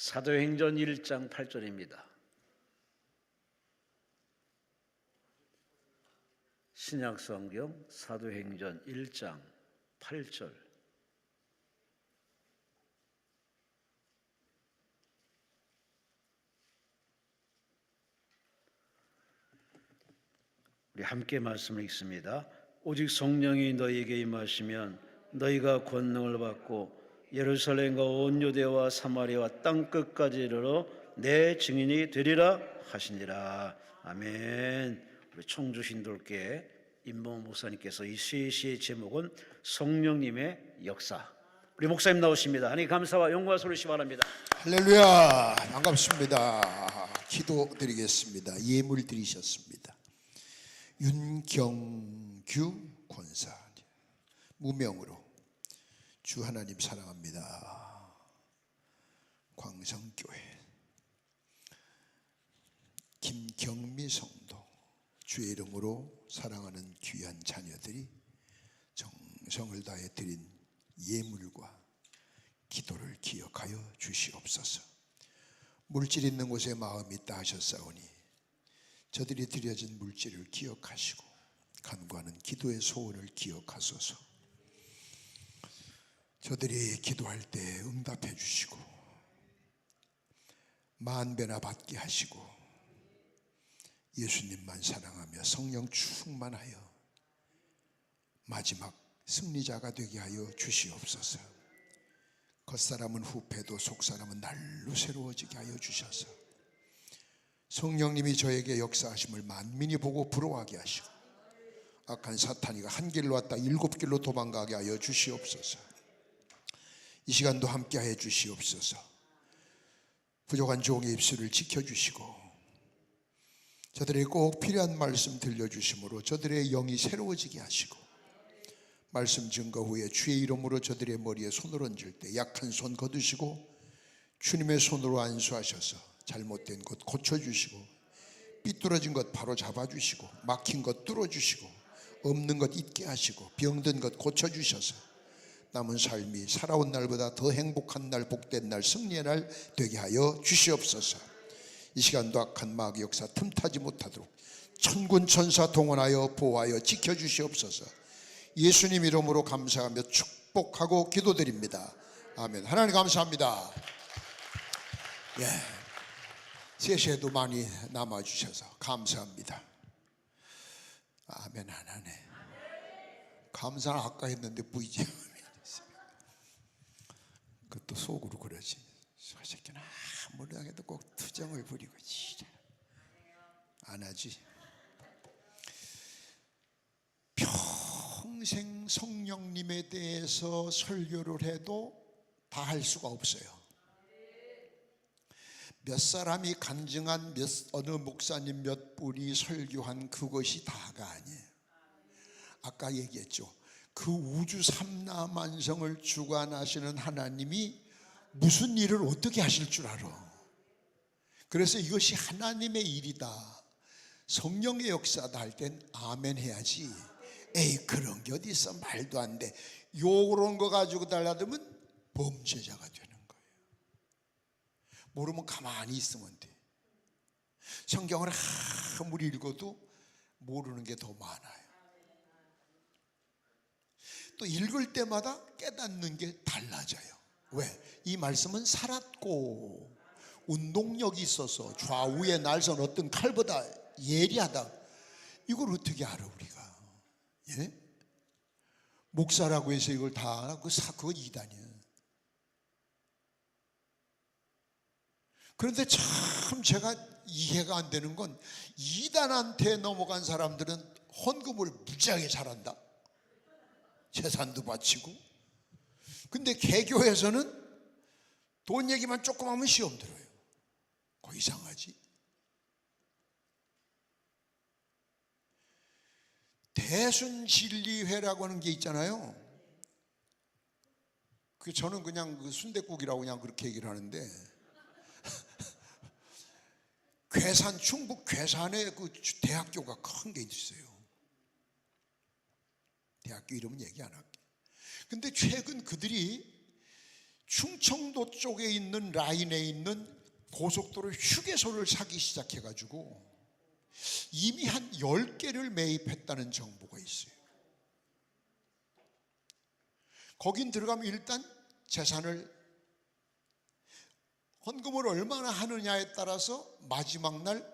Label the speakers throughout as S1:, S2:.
S1: 사도행전 1장 8절입니다. 신약성경 사도행전 1장 8절. 우리 함께 말씀을 읽습니다. 오직 성령이 너희에게 임하시면 너희가 권능을 받고 예루살렘과 온 유대와 사마리아와 땅 끝까지 이르러 내 증인이 되리라 하시니라. 아멘. 우리 청주 신돌교회 임봉 목사님께서 이 시의 제목은 성령님의 역사. 우리 목사님 나오십니다. 하나님 감사와 영광을 소리시 바랍니다.
S2: 할렐루야. 반갑습니다. 기도드리겠습니다. 예물 드리셨습니다. 윤경규 권사, 무명으로 주 하나님 사랑합니다. 광성교회 김경미 성도, 주의 이름으로 사랑하는 귀한 자녀들이 정성을 다해 드린 예물과 기도를 기억하여 주시옵소서. 물질 있는 곳에 마음이 있다 하셨사오니 저들이 드려진 물질을 기억하시고 간구하는 기도의 소원을 기억하소서. 저들이 기도할 때 응답해 주시고 만배나 받게 하시고 예수님만 사랑하며 성령 충만하여 마지막 승리자가 되게 하여 주시옵소서. 겉사람은 후패도 속사람은 날로 새로워지게 하여 주셔서 성령님이 저에게 역사하심을 만민이 보고 부러워하게 하시고 악한 사탄이가 한 길로 왔다 7길로 도망가게 하여 주시옵소서. 이 시간도 함께하여 주시옵소서. 부족한 종의 입술을 지켜주시고 저들에게 꼭 필요한 말씀 들려주심으로 저들의 영이 새로워지게 하시고 말씀 증거 후에 주의 이름으로 저들의 머리에 손을 얹을 때 약한 손 거두시고 주님의 손으로 안수하셔서 잘못된 것 고쳐주시고 삐뚤어진 것 바로 잡아주시고 막힌 것 뚫어주시고 없는 것 있게 하시고 병든 것 고쳐주셔서 남은 삶이 살아온 날보다 더 행복한 날, 복된 날, 승리의 날 되게 하여 주시옵소서. 이 시간도 악한 마귀 역사 틈타지 못하도록 천군 천사 동원하여 보호하여 지켜주시옵소서. 예수님 이름으로 감사하며 축복하고 기도드립니다. 아멘. 하나님 감사합니다. 예, 세시에도 많이 남아주셔서 감사합니다. 아멘. 하나네. 감사는 아까 했는데 부이지. 그것도 속으로 그러지. 저 새끼는 아무리 해도 꼭 투정을 부리고 안 하지. 평생 성령님에 대해서 설교를 해도 다 할 수가 없어요. 몇 사람이 간증한 어느 목사님 몇 분이 설교한 그것이 다가 아니에요. 아까 얘기했죠. 그 우주 삼라만성을 주관하시는 하나님이 무슨 일을 어떻게 하실 줄 알아. 그래서 이것이 하나님의 일이다, 성령의 역사다 할 땐 아멘 해야지. 에이 그런 게 어디 있어, 말도 안 돼, 요런 거 가지고 달라들면 범죄자가 되는 거예요. 모르면 가만히 있으면 돼. 성경을 아무리 읽어도 모르는 게 더 많아요. 또 읽을 때마다 깨닫는 게 달라져요. 왜? 이 말씀은 살았고 운동력이 있어서 좌우의 날선 어떤 칼보다 예리하다. 이걸 어떻게 알아 우리가? 예? 목사라고 해서 이걸 다 알아? 그거 이단이에요. 그런데 참 제가 이해가 안 되는 건 이단한테 넘어간 사람들은 헌금을 무지하게 잘한다. 재산도 바치고. 근데 개교에서는 돈 얘기만 조금 하면 시험 들어요. 그거 이상하지. 대순진리회라고 하는 게 있잖아요. 저는 그냥 그 순댓국이라고 그냥 그렇게 얘기를 하는데 괴산, 충북 괴산에 그 대학교가 큰 게 있어요. 대학교 이름은 얘기 안 할게. 근데 최근 그들이 충청도 쪽에 있는 라인에 있는 고속도로 휴게소를 사기 시작해가지고 이미 한 10개를 매입했다는 정보가 있어요. 거긴 들어가면 일단 재산을, 헌금을 얼마나 하느냐에 따라서 마지막 날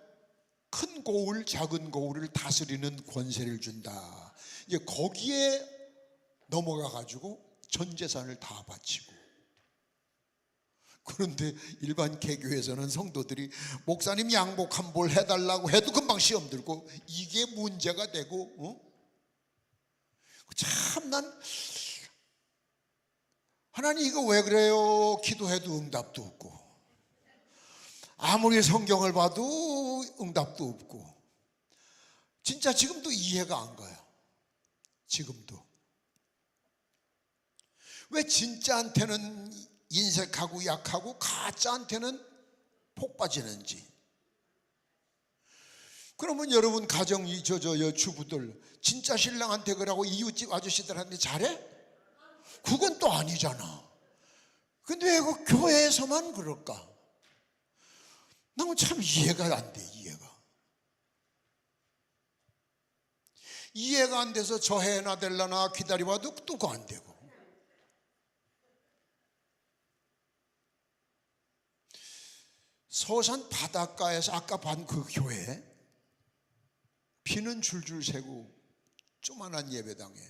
S2: 큰 고울 작은 고울을 다스리는 권세를 준다. 이제 거기에 넘어가 가지고 전 재산을 다 바치고. 그런데 일반 개교에서는 성도들이 목사님 양복 한 벌 해달라고 해도 금방 시험 들고 이게 문제가 되고, 참 난 하나님 이거 왜 그래요? 기도해도 응답도 없고 아무리 성경을 봐도 응답도 없고, 진짜 지금도 이해가 안 가요. 지금도 왜 진짜한테는 인색하고 약하고 가짜한테는 폭 빠지는지. 그러면 여러분 가정 주부들 진짜 신랑한테 그러고 이웃집 아저씨들한테 잘해? 그건 또 아니잖아. 근데 왜 그 교회에서만 그럴까? 나는 참 이해가 안 돼. 이해가 안 돼서 저 해나 될라나 기다려봐도 또 그거 안 되고. 서산 바닷가에서 아까 반 그 교회 비는 줄줄 새고 조만한 예배당에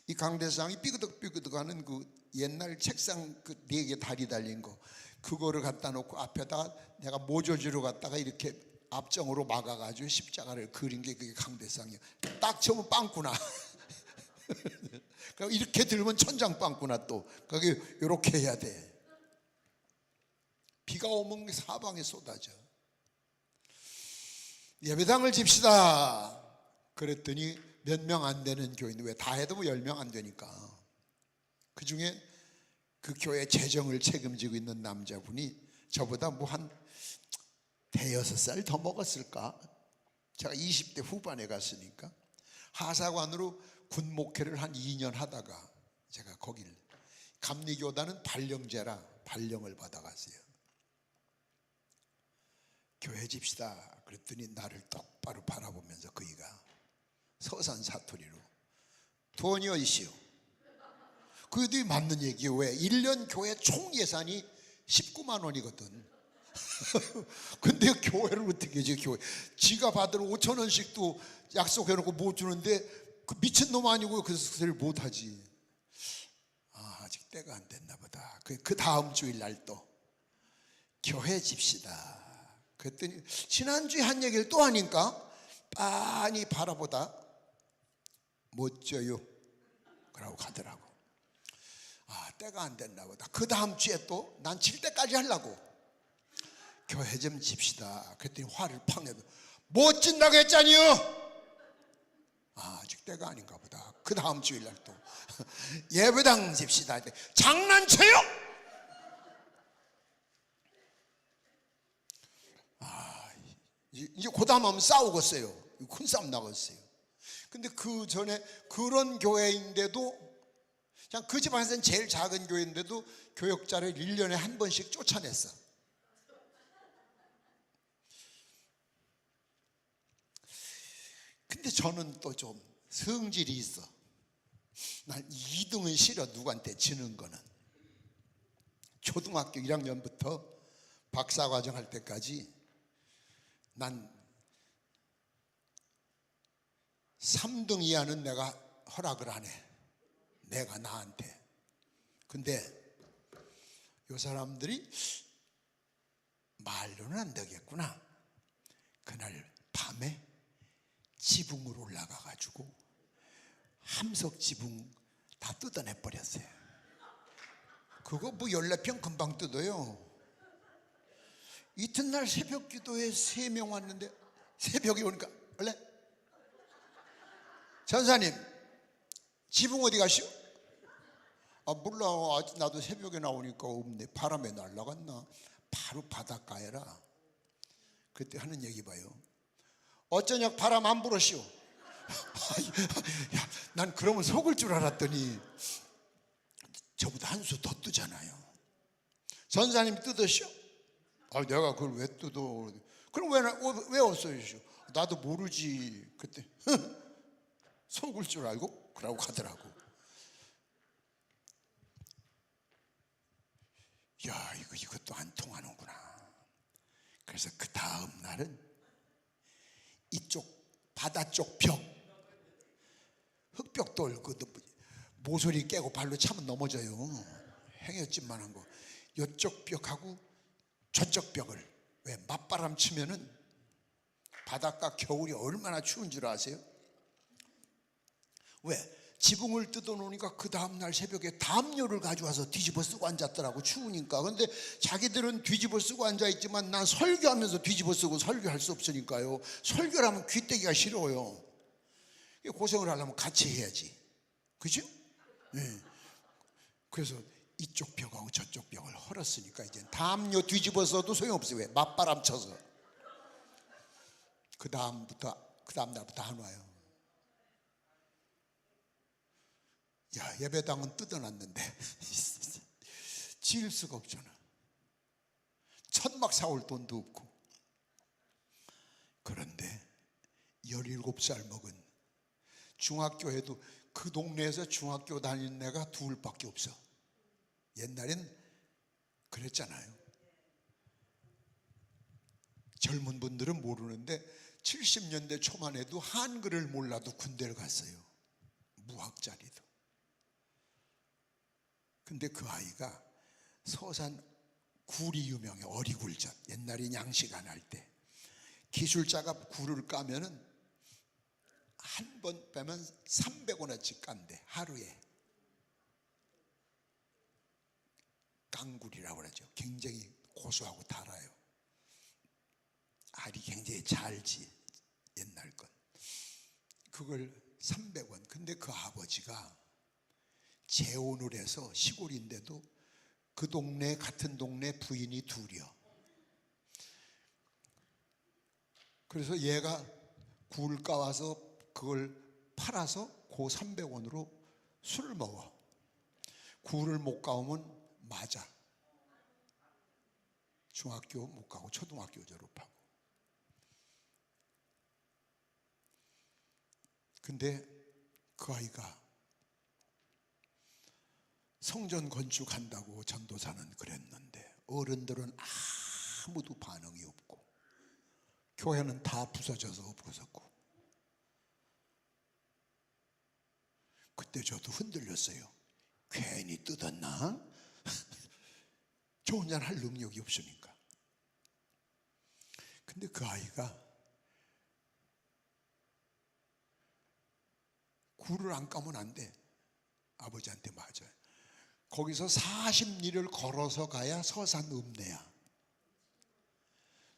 S2: 이 강대상이 삐그덕삐그덕하는 그 옛날 책상 그 4개 다리 달린 거, 그거를 갖다 놓고 앞에다가 내가 모조지로 갖다가 이렇게 앞정으로 막아가지고 십자가를 그린 게 그게 강대상이야. 딱 쳐면 빵꾸나. 이렇게 들면 천장 빵꾸나. 또 거기 이렇게 해야 돼. 비가 오면 사방에 쏟아져. 예배당을 집시다 그랬더니 몇 명 안 되는 교인, 왜 다 해도 뭐 10명 안 되니까. 그 중에 그 교회 재정을 책임지고 있는 남자분이 저보다 뭐 한 대여섯 살 더 먹었을까? 제가 20대 후반에 갔으니까 하사관으로 군 목회를 한 2년 하다가 제가 거길, 감리교단은 발령제라 발령을 받아갔어요. 교회 집시다 그랬더니 나를 똑바로 바라보면서 그이가 서산 사투리로 돈이 어디시오? 그게 맞는 얘기예요. 왜? 1년 교회 총 예산이 19만 원이거든. 근데 교회를 어떻게 해줘? 교회 지가 받을 5천 원씩도 약속해놓고 못 주는데 그 미친놈 아니고 그 소리를 못하지. 아직 때가 안 됐나 보다. 그 다음 주일날 또 교회 집시다 그랬더니 지난주에 한 얘기를 또 하니까 빤히 바라보다 못 져요 그러고 가더라고. 때가 안 됐나 보다. 그 다음 주에 또 난 칠 때까지 하려고 교회 좀 집시다 그랬더니 화를 팍 내도 못 진다고 했잖니요. 아직 때가 아닌가 보다. 그 다음 주일날 또 예배당 집시다. 장난쳐요? 이제 그 다음 하면 싸우겠어요. 큰 싸움 나겠어요. 근데 그 전에 그런 교회인데도, 그냥 그 집안에서는 제일 작은 교회인데도 교역자를 1년에 한 번씩 쫓아냈어. 근데 저는 또 좀 성질이 있어. 난 2등은 싫어. 누구한테 지는 거는. 초등학교 1학년부터 박사과정 할 때까지 난 3등 이하는 내가 허락을 안 해. 내가 나한테. 근데 요 사람들이 말로는 안 되겠구나. 그날 밤에 지붕으로 올라가가지고 함석 지붕 다 뜯어내버렸어요. 그거 뭐 14평 금방 뜯어요. 이튿날 새벽 기도에 3명 왔는데, 새벽에 오니까 원래 전사님 지붕 어디 가시오? 몰라. 아직 나도 새벽에 나오니까 없네. 바람에 날아갔나? 바로 바닷가에라. 그때 하는 얘기 봐요. 어쩌냐 바람 안 불었시오? 난 그러면 속을 줄 알았더니 저보다 한 수 더 뜨잖아요. 전사님 뜯으시오? 내가 그걸 왜 뜯어? 그럼 왜 없어지시오? 나도 모르지. 그때 속을 줄 알고 그러고 가더라고. 야, 이것도 안 통하는구나. 그래서 그 다음 날은 이쪽 바다 쪽 벽, 흙벽돌, 모서리 깨고 발로 차면 넘어져요. 행여찜만한 거. 이쪽 벽하고 저쪽 벽을, 왜 맞바람 치면은 바닷가 겨울이 얼마나 추운 줄 아세요? 왜? 지붕을 뜯어놓으니까 그 다음날 새벽에 담요를 가져와서 뒤집어 쓰고 앉았더라고. 추우니까. 근데 자기들은 뒤집어 쓰고 앉아있지만 난 설교하면서 뒤집어 쓰고 설교할 수 없으니까요. 설교를 하면 귀때기가 싫어요. 고생을 하려면 같이 해야지. 그죠? 네. 그래서 이쪽 벽하고 저쪽 벽을 헐었으니까 이제 담요 뒤집어 써도 소용없어요. 왜? 맞바람 쳐서. 그 다음 날부터 안 와요. 야, 예배당은 뜯어놨는데 지을 수가 없잖아. 천막 사올 돈도 없고. 그런데 17살 먹은, 중학교에도 그 동네에서 중학교 다니는 애가 둘밖에 없어. 옛날엔 그랬잖아요. 젊은 분들은 모르는데 70년대 초만 해도 한글을 몰라도 군대를 갔어요. 무학자리도. 근데 그 아이가 서산 굴이 유명해. 어리굴젓. 옛날에 양식 안 할 때 기술자가 굴을 까면은 한 번 빼면 300원어치 깐대. 하루에. 깡굴이라고 그러죠. 굉장히 고소하고 달아요. 알이 굉장히 잘지. 옛날 건. 그걸 300원. 근데 그 아버지가 재혼을 해서 시골인데도 그 동네, 같은 동네 부인이 둘이요. 그래서 얘가 굴 까와서 그걸 팔아서 그 300원으로 술을 먹어. 굴을 못 까오면 맞아. 중학교 못 가고 초등학교 졸업하고. 근데 그 아이가 성전 건축한다고 전도사는 그랬는데 어른들은 아무도 반응이 없고 교회는 다 부서져서 없어졌고. 그때 저도 흔들렸어요. 괜히 뜯었나? 저 혼자 할 능력이 없으니까. 근데 그 아이가 굴을 안 까면 안 돼. 아버지한테 맞아요. 거기서 40리를 걸어서 가야 서산 읍내야.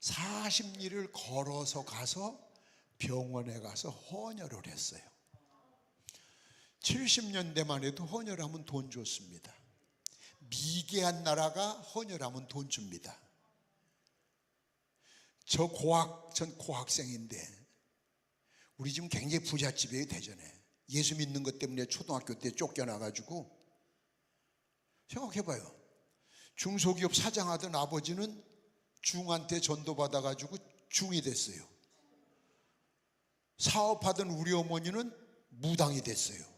S2: 40리를 걸어서 가서 병원에 가서 헌혈을 했어요. 70년대만 해도 헌혈하면 돈 줬습니다. 미개한 나라가 헌혈하면 돈 줍니다. 전 고학생인데 우리 지금 굉장히 부잣집이에요. 대전에. 예수 믿는 것 때문에 초등학교 때 쫓겨나가지고. 생각해봐요. 중소기업 사장하던 아버지는 중한테 전도받아가지고 중이 됐어요. 사업하던 우리 어머니는 무당이 됐어요.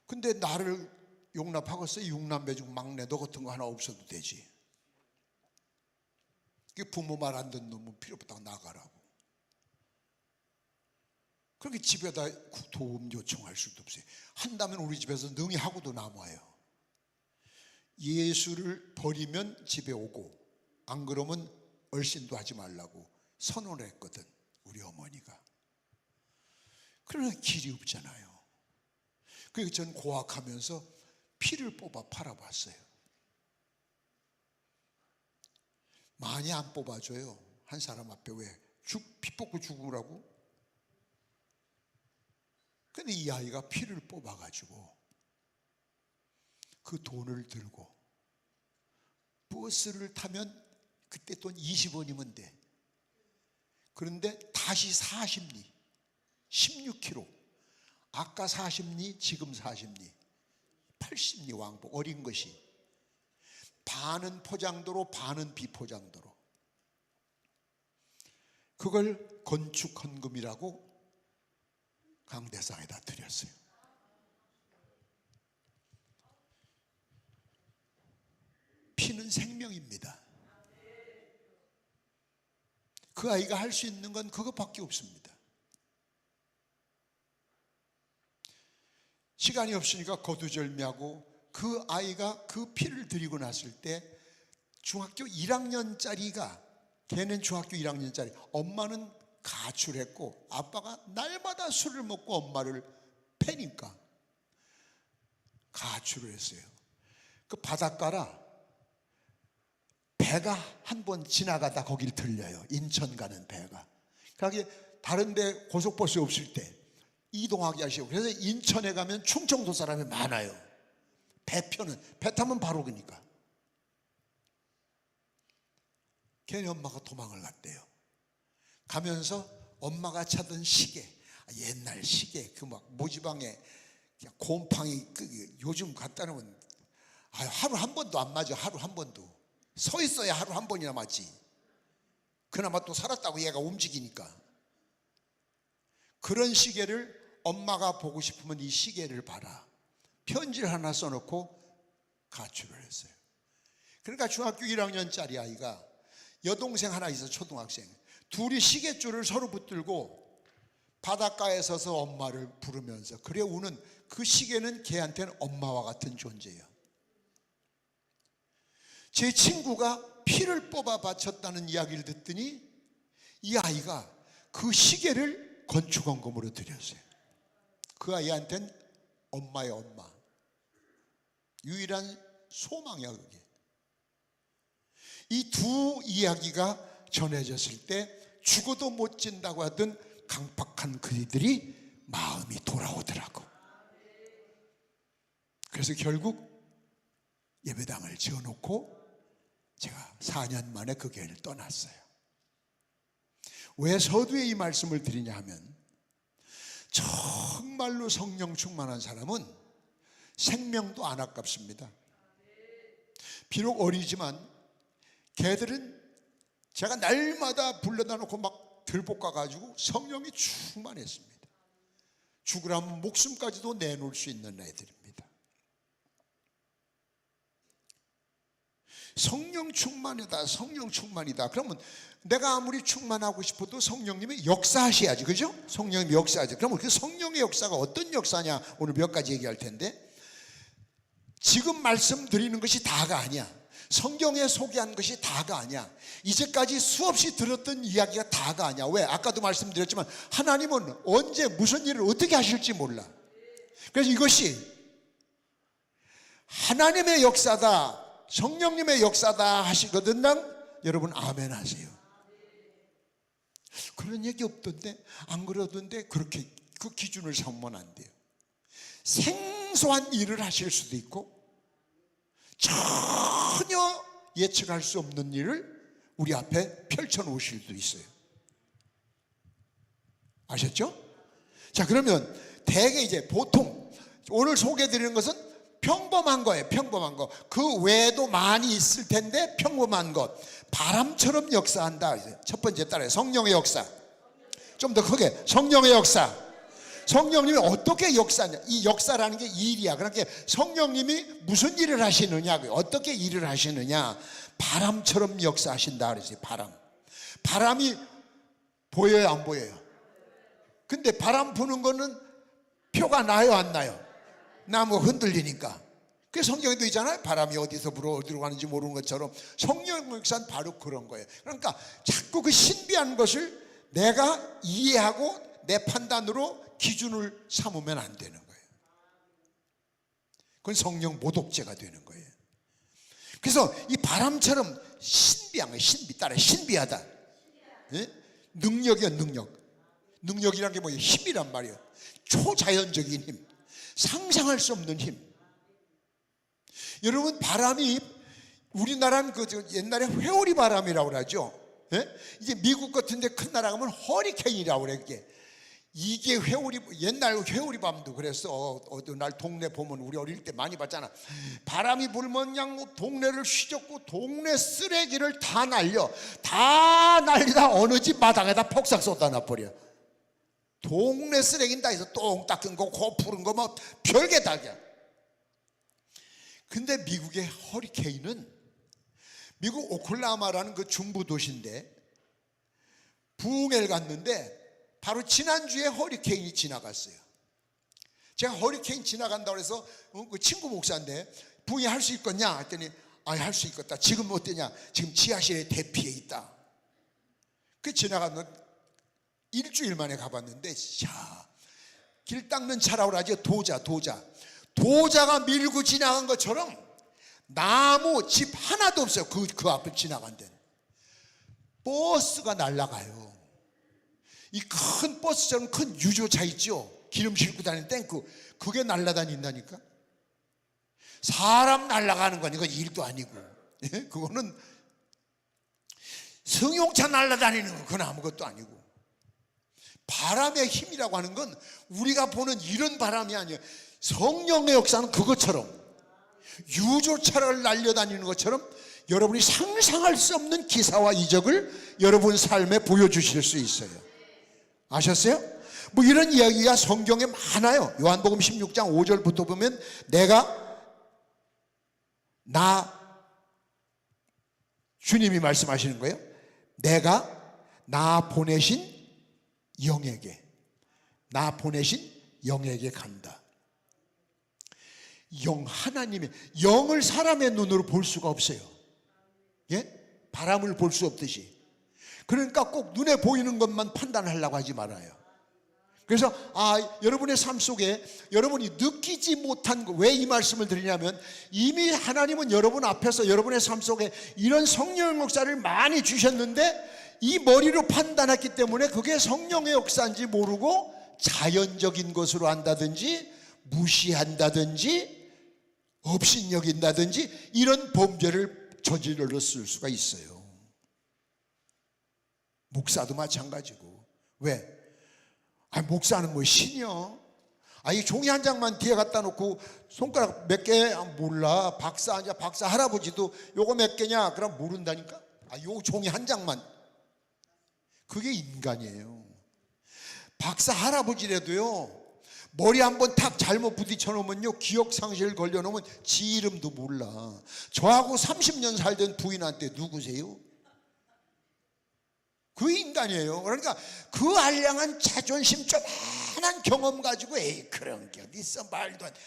S2: 근데 나를 용납하겠어요? 육남매 중 막내 너 같은 거 하나 없어도 되지. 부모 말 안 듣는 놈은 필요 없다고 나가라고. 그렇게 집에다 도움 요청할 수도 없어요. 한다면 우리 집에서 능히 하고도 남아요. 예수를 버리면 집에 오고 안 그러면 얼씬도 하지 말라고 선언을 했거든. 우리 어머니가. 그러나 길이 없잖아요. 그래서 전 고학하면서 피를 뽑아 팔아봤어요. 많이 안 뽑아줘요. 한 사람 앞에 왜? 피 뽑고 죽으라고? 근데 이 아이가 피를 뽑아가지고 그 돈을 들고 버스를 타면 그때 돈 20원이면 돼. 그런데 다시 40리, 16km. 아까 40리, 지금 40리. 80리 왕복, 어린 것이 반은 포장도로 반은 비포장도로, 그걸 건축 헌금이라고 강대상에다 드렸어요. 피는 생명입니다. 그 아이가 할 수 있는 건 그것밖에 없습니다. 시간이 없으니까 거두절미하고, 그 아이가 그 피를 드리고 났을 때 중학교 1학년짜리가, 걔는 중학교 1학년짜리, 엄마는 가출했고 아빠가 날마다 술을 먹고 엄마를 패니까 가출을 했어요. 그 바닷가라 배가 한 번 지나가다 거길 들려요. 인천 가는 배가. 그러니까 다른 데 고속버스 없을 때 이동하게 하시고, 그래서 인천에 가면 충청도 사람이 많아요. 배표는, 배 타면 바로 그니까. 걔네 엄마가 도망을 갔대요. 가면서 엄마가 차던 시계, 옛날 시계, 그 막 모지방에 곰팡이, 요즘 갖다 놓으면 하루 한 번도 안 맞아. 하루 한 번도. 서 있어야 하루 한 번이나 맞지. 그나마 또 살았다고 얘가 움직이니까. 그런 시계를 엄마가 보고 싶으면 이 시계를 봐라, 편지를 하나 써놓고 가출을 했어요. 그러니까 중학교 1학년짜리 아이가 여동생 하나 있어, 초등학생. 둘이 시계줄을 서로 붙들고 바닷가에 서서 엄마를 부르면서 그래 우는, 그 시계는 걔한테는 엄마와 같은 존재예요. 제 친구가 피를 뽑아 바쳤다는 이야기를 듣더니 이 아이가 그 시계를 건축헌금으로 드렸어요. 그 아이한테는 엄마의 엄마, 유일한 소망이야 그게. 이 두 이야기가 전해졌을 때 죽어도 못 진다고 하던 강팍한 그이들이 마음이 돌아오더라고. 그래서 결국 예배당을 지어놓고 제가 4년 만에 그 교회를 떠났어요. 왜 서두에 이 말씀을 드리냐 하면, 정말로 성령 충만한 사람은 생명도 안 아깝습니다. 비록 어리지만 걔들은 제가 날마다 불러다 놓고 막 들볶아가지고 성령이 충만했습니다. 죽으라면 목숨까지도 내놓을 수 있는 애들입니다. 성령 충만이다, 성령 충만이다. 그러면 내가 아무리 충만하고 싶어도 성령님이 역사하셔야지, 그죠? 성령님이 역사하지. 그러면 그 성령의 역사가 어떤 역사냐, 오늘 몇 가지 얘기할 텐데, 지금 말씀드리는 것이 다가 아니야. 성경에 소개한 것이 다가 아니야. 이제까지 수없이 들었던 이야기가 다가 아니야. 왜? 아까도 말씀드렸지만 하나님은 언제 무슨 일을 어떻게 하실지 몰라. 그래서 이것이 하나님의 역사다, 성령님의 역사다 하시거든. 여러분 아멘 하세요. 그런 얘기 없던데, 안 그러던데, 그렇게 그 기준을 삼으면 안 돼요. 생소한 일을 하실 수도 있고 전혀 예측할 수 없는 일을 우리 앞에 펼쳐놓으실 수도 있어요. 아셨죠? 자, 그러면 대개 이제 보통 오늘 소개해드리는 것은 평범한 거예요. 평범한 거. 그 외에도 많이 있을 텐데 평범한 것. 바람처럼 역사한다. 첫 번째 따라요. 성령의 역사. 좀 더 크게. 성령의 역사. 성령님이 어떻게 역사하냐. 이 역사라는 게 일이야. 그러니까 성령님이 무슨 일을 하시느냐, 어떻게 일을 하시느냐. 바람처럼 역사하신다 그랬어요. 바람. 바람이 보여요, 안 보여요? 근데 바람 부는 거는 표가 나요, 안 나요? 나무가 흔들리니까. 그 성경에도 있잖아요. 바람이 어디서 불어 어디로 가는지 모르는 것처럼 성령 역사는 바로 그런 거예요. 그러니까 자꾸 그 신비한 것을 내가 이해하고 내 판단으로 기준을 삼으면 안 되는 거예요. 그건 성령 모독죄가 되는 거예요. 그래서 이 바람처럼 신비한 거예요. 신비하다. 예? 능력이야, 능력. 능력이란 게 뭐예요? 힘이란 말이에요. 초자연적인 힘, 상상할 수 없는 힘. 여러분, 바람이 우리나라는 옛날에 회오리 바람이라고 그러죠. 예? 이제 미국 같은 데 큰 나라 가면 허리케인이라고 그래. 이게 회오리, 옛날 회오리 밤도 그랬어. 어느 날 동네 보면 우리 어릴 때 많이 봤잖아. 바람이 불면 그냥 동네를 휘젓고 동네 쓰레기를 다 날리다 어느 집 마당에다 폭삭 쏟아놔 버려. 동네 쓰레기는 다 있어. 똥 닦은 거, 코 푸른 거, 뭐 별게 다야. 근데 미국의 허리케인은, 미국 오클라호마라는 그 중부 도시인데 부흥회를 갔는데 바로 지난주에 허리케인이 지나갔어요. 제가 허리케인 지나간다고 해서 그 친구 목사인데 부흥회 할 수 있겠냐 했더니 할 수 있겠다. 지금 어떠냐? 지금 지하실에 대피해 있다. 그 지나가면 일주일 만에 가봤는데, 길 닦는 차라고 하죠. 도자가 밀고 지나간 것처럼 나무 집 하나도 없어요. 그 앞을 지나간 데는. 버스가 날아가요. 이 큰 버스처럼 큰 유조차 있죠. 기름 싣고 다니는 탱크, 그게 날아다닌다니까. 사람 날아가는 건 이건 일도 아니고, 그거는 승용차 날아다니는 건 그건 아무것도 아니고. 바람의 힘이라고 하는 건 우리가 보는 이런 바람이 아니에요. 성령의 역사는 그것처럼, 유조차를 날려다니는 것처럼 여러분이 상상할 수 없는 기사와 이적을 여러분 삶에 보여주실 수 있어요. 아셨어요? 뭐 이런 이야기가 성경에 많아요. 요한복음 16장 5절부터 보면 주님이 말씀하시는 거예요. 내가 나 보내신 영에게 간다. 하나님의 영을 사람의 눈으로 볼 수가 없어요. 바람을 볼 수 없듯이. 그러니까 꼭 눈에 보이는 것만 판단하려고 하지 말아요. 그래서 여러분의 삶 속에 여러분이 느끼지 못한 거, 왜 이 말씀을 드리냐면, 이미 하나님은 여러분 앞에서 여러분의 삶 속에 이런 성령의 역사를 많이 주셨는데 이 머리로 판단했기 때문에 그게 성령의 역사인지 모르고 자연적인 것으로 한다든지 무시한다든지 업신여긴다든지 이런 범죄를 저질렀을 수가 있어요. 목사도 마찬가지고. 왜? 목사는 뭐 신이요? 이 종이 한 장만 뒤에 갖다 놓고 손가락 몇 개? 몰라. 박사 할아버지도 요거 몇 개냐? 그럼 모른다니까? 요 종이 한 장만. 그게 인간이에요. 박사 할아버지라도요, 머리 한번 탁 잘못 부딪혀 놓으면요, 기억상실 걸려 놓으면 지 이름도 몰라. 저하고 30년 살던 부인한테 누구세요? 그 인간이에요. 그러니까 그 알량한 자존심, 조만한 경험 가지고 그런 게 어디 있어, 말도 안 돼.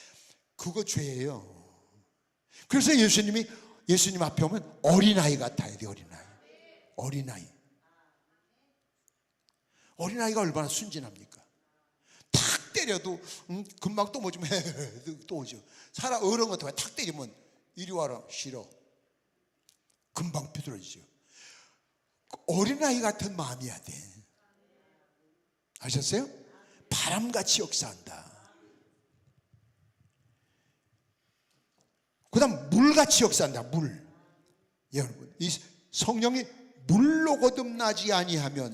S2: 그거 죄예요. 그래서 예수님 앞에 오면 어린아이 같아야 돼. 어린아이가 얼마나 순진합니까? 탁 때려도 금방 또 뭐 좀 해, 또 오죠. 어른 같은 거 탁 때리면 이리 와라, 싫어. 금방 비뚤어지죠. 어린아이 같은 마음이야 돼. 아셨어요? 바람같이 역사한다. 그 다음 물같이 역사한다. 여러분, 이 성령이 물로 거듭나지 아니하면,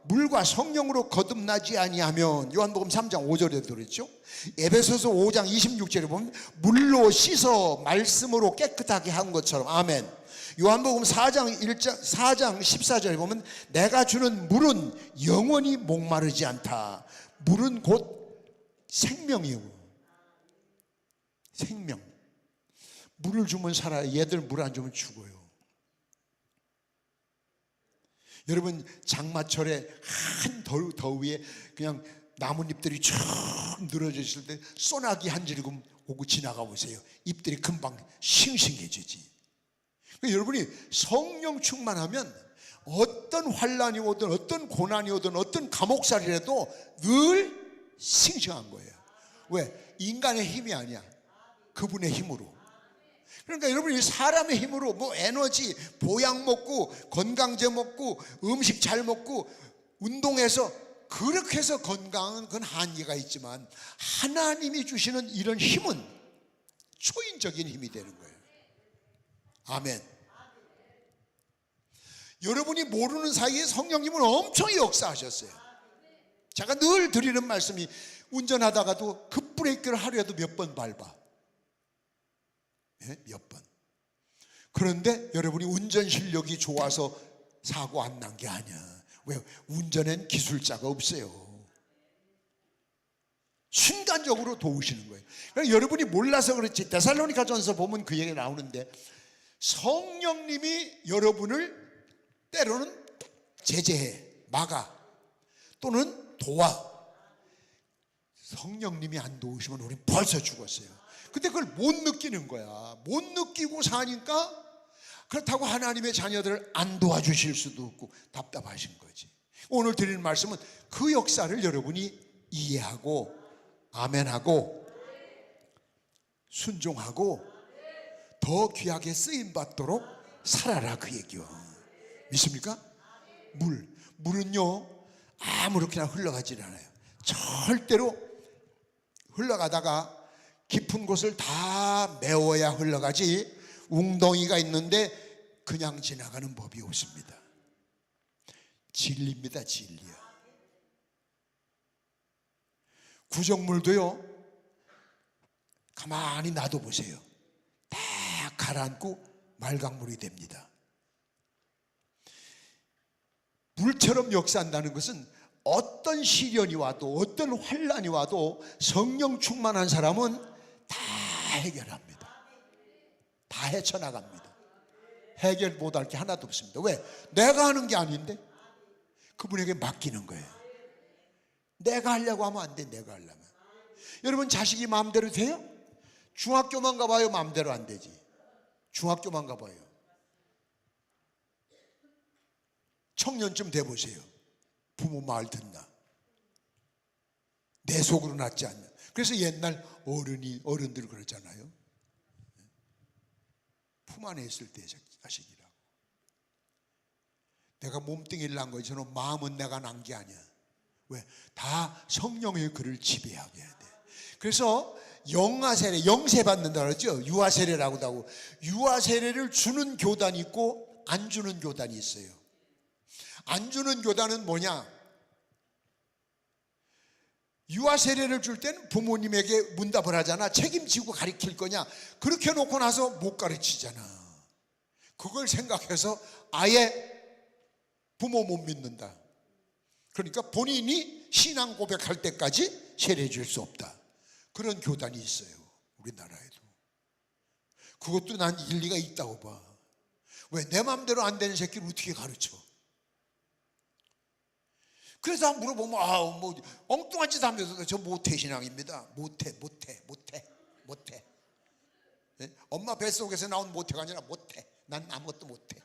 S2: 물과 성령으로 거듭나지 아니하면, 요한복음 3장 5절에도 그랬죠. 에베소서 5장 26절에 보면 물로 씻어 말씀으로 깨끗하게 한 것처럼. 아멘. 요한복음 4장 14절에 보면 내가 주는 물은 영원히 목마르지 않다. 물은 곧 생명이요. 생명. 물을 주면 살아요. 얘들 물 안 주면 죽어요. 여러분, 장마철에 한 더위에 그냥 나뭇잎들이 쭉 늘어져 있을 때 소나기 한 지르금 오고 지나가 보세요. 잎들이 금방 싱싱해지지. 여러분이 성령 충만하면 어떤 환란이 오든 어떤 고난이 오든 어떤 감옥살이라도 늘 싱싱한 거예요. 왜? 인간의 힘이 아니야. 그분의 힘으로. 그러니까 여러분이 사람의 힘으로 뭐 에너지, 보약 먹고 건강제 먹고 음식 잘 먹고 운동해서 그렇게 해서 건강은 그건 한계가 있지만, 하나님이 주시는 이런 힘은 초인적인 힘이 되는 거예요. 아멘. 여러분이 모르는 사이에 성령님은 엄청 역사하셨어요. 제가 늘 드리는 말씀이 운전하다가도 급브레이크를 하루에도 몇 번 밟아. 몇 번. 그런데 여러분이 운전 실력이 좋아서 사고 안 난 게 아니야. 왜? 운전엔 기술자가 없어요. 순간적으로 도우시는 거예요. 그러니까 여러분이 몰라서 그렇지, 데살로니가전서 보면 그 얘기 나오는데, 성령님이 여러분을 때로는 제재해, 막아, 또는 도와. 성령님이 안 도우시면 우린 벌써 죽었어요. 근데 그걸 못 느끼는 거야. 못 느끼고 사니까, 그렇다고 하나님의 자녀들을 안 도와주실 수도 없고 답답하신 거지. 오늘 드리는 말씀은 그 역사를 여러분이 이해하고 아멘하고 순종하고 더 귀하게 쓰임받도록 살아라, 그 얘기요. 믿습니까? 물은요 아무렇게나 흘러가질 않아요. 절대로 흘러가다가 깊은 곳을 다 메워야 흘러가지, 웅덩이가 있는데 그냥 지나가는 법이 없습니다. 진리입니다, 진리야. 구정물도요, 가만히 놔둬보세요. 다 가라앉고 말강물이 됩니다. 물처럼 역사한다는 것은 어떤 시련이 와도, 어떤 환난이 와도 성령 충만한 사람은 다 해결합니다. 다 헤쳐나갑니다. 해결 못할 게 하나도 없습니다. 왜? 내가 하는 게 아닌데 그분에게 맡기는 거예요. 내가 하려고 하면 안 돼. 내가 하려면. 여러분, 자식이 마음대로 돼요? 중학교만 가봐요. 마음대로 안 되지. 중학교만 가봐요. 청년쯤 돼보세요. 부모 말 듣나? 내 속으로 낫지 않나? 그래서 옛날 어른들 그러잖아요. 품 안에 있을 때 자식이라고. 내가 몸뚱이를 낳은 거지, 저는 마음은 내가 낳은 게 아니야. 왜? 다 성령의 그를 지배하게 해야 돼. 그래서 영아세례, 영세 받는다 그랬죠. 유아세례라고도 하고. 유아세례를 주는 교단이 있고 안 주는 교단이 있어요. 안 주는 교단은 뭐냐? 유아세례를 줄 때는 부모님에게 문답을 하잖아. 책임지고 가르칠 거냐? 그렇게 놓고 나서 못 가르치잖아. 그걸 생각해서 아예 부모 못 믿는다. 그러니까 본인이 신앙 고백할 때까지 세례 줄 수 없다. 그런 교단이 있어요, 우리나라에도. 그것도 난 일리가 있다고 봐. 왜? 내 마음대로 안 되는 새끼를 어떻게 가르쳐? 그래서 물어보면 뭐 엉뚱한 짓 하면서 저 모태 신앙입니다. 모태. 네? 엄마 뱃속에서 나온 모태가 아니라 모태. 난 아무것도 못해.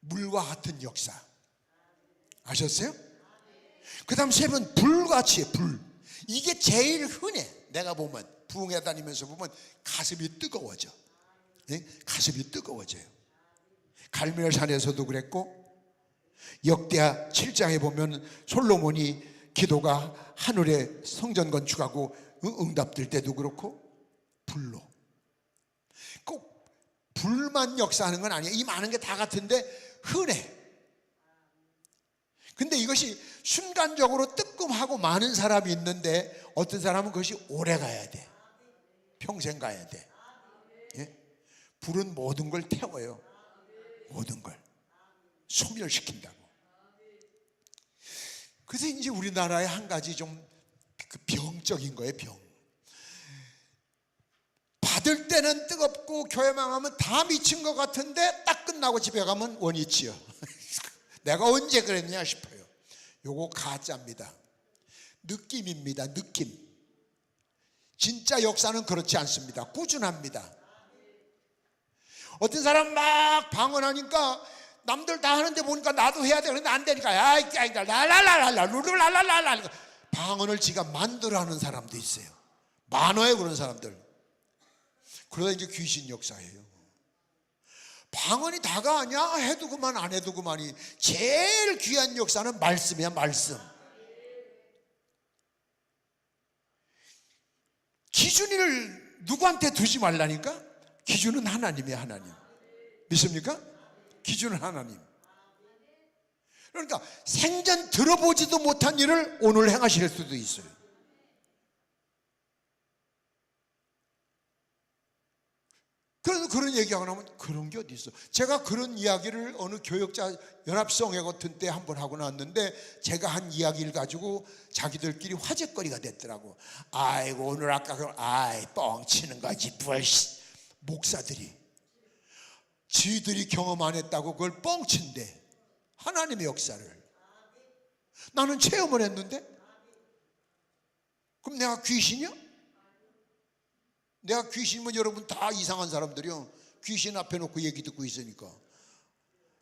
S2: 물과 같은 역사 아셨어요? 그 다음 세 번 불같이 불. 이게 제일 흔해. 내가 보면 부흥회 다니면서 보면 가슴이 뜨거워져. 네? 가슴이 뜨거워져요. 갈멜산에서도 그랬고, 역대하 7장에 보면 솔로몬이 기도가 하늘에 성전 건축하고 응답될 때도 그렇고 불로. 꼭 불만 역사하는 건 아니에요. 이 많은 게 다 같은데 흔해. 근데 이것이 순간적으로 뜨끔하고 많은 사람이 있는데 어떤 사람은 그것이 오래 가야 돼. 평생 가야 돼. 예? 불은 모든 걸 태워요. 모든 걸 소멸시킨다고. 그래서 이제 우리나라에 한 가지 좀 그 병적인 거예요. 병. 받을 때는 뜨겁고 교회만 하면 다 미친 것 같은데 딱 끝나고 집에 가면 원위치요. 내가 언제 그랬냐 싶어요. 요거 가짜입니다. 느낌입니다. 느낌. 진짜 역사는 그렇지 않습니다. 꾸준합니다. 어떤 사람 막 방언하니까 남들 다 하는데 보니까 나도 해야 돼. 그런데 안 되니까 라라라라라 루루라라라라 방언을 지가 만들어 하는 사람도 있어요. 많아요, 그런 사람들. 그러다 이제 귀신 역사예요. 방언이 다가 아니야? 해도 그만 안 해도 그만이. 제일 귀한 역사는 말씀이야, 말씀. 기준을 누구한테 두지 말라니까? 기준은 하나님이야, 하나님. 믿습니까? 기준은 하나님. 그러니까 생전 들어보지도 못한 일을 오늘 행하실 수도 있어요. 그래서 그런 얘기하고 나면 그런 게 어디 있어. 제가 그런 이야기를 어느 교역자 연합성회 같은 때 한번 하고 나왔는데, 제가 한 이야기를 가지고 자기들끼리 화제거리가 됐더라고. 아이고 오늘 아까 뻥치는 거지 뭘. 목사들이 지들이 경험 안 했다고 그걸 뻥친대. 하나님의 역사를 나는 체험을 했는데, 그럼 내가 귀신이야? 내가 귀신이면 여러분 다 이상한 사람들이요. 귀신 앞에 놓고 얘기 듣고 있으니까.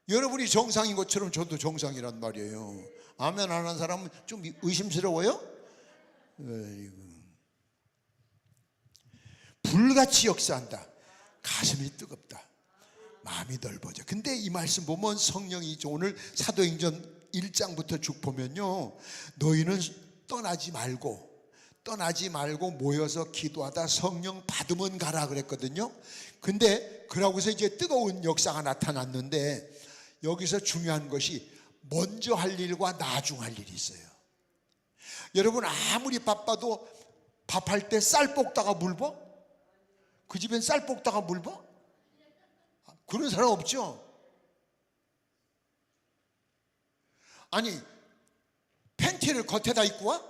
S2: 여러분이 정상인 것처럼 저도 정상이란 말이에요. 아멘 안 하는 사람은 좀 의심스러워요? 불같이 역사한다. 가슴이 뜨겁다. 마음이 넓어져. 근데 이 말씀 보면 성령이 오늘 사도행전 1장부터 쭉 보면요, 너희는 떠나지 말고 모여서 기도하다 성령 받으면 가라 그랬거든요. 근데 그러고서 이제 뜨거운 역사가 나타났는데, 여기서 중요한 것이 먼저 할 일과 나중 할 일이 있어요. 여러분 아무리 바빠도 밥할 때 쌀 볶다가 물 버? 그 집엔 쌀 볶다가 물 버? 그런 사람 없죠? 아니 팬티를 겉에다 입고 와?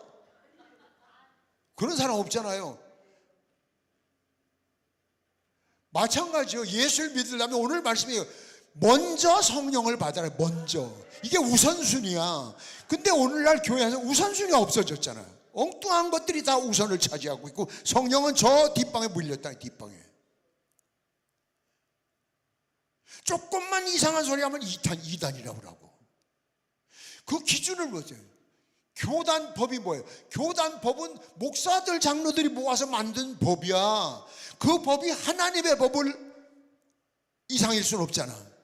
S2: 그런 사람 없잖아요. 마찬가지요. 예수를 믿으려면 오늘 말씀이에요. 먼저 성령을 받아라. 먼저. 이게 우선순위야. 근데 오늘날 교회에서 우선순위가 없어졌잖아요. 엉뚱한 것들이 다 우선을 차지하고 있고, 성령은 저 뒷방에 물렸다. 뒷방에. 조금만 이상한 소리 하면 이단이라고 하고. 그 기준을 보세요. 교단법이 뭐예요? 교단법은 목사들 장로들이 모아서 만든 법이야. 그 법이 하나님의 법을 이상일 수는 없잖아.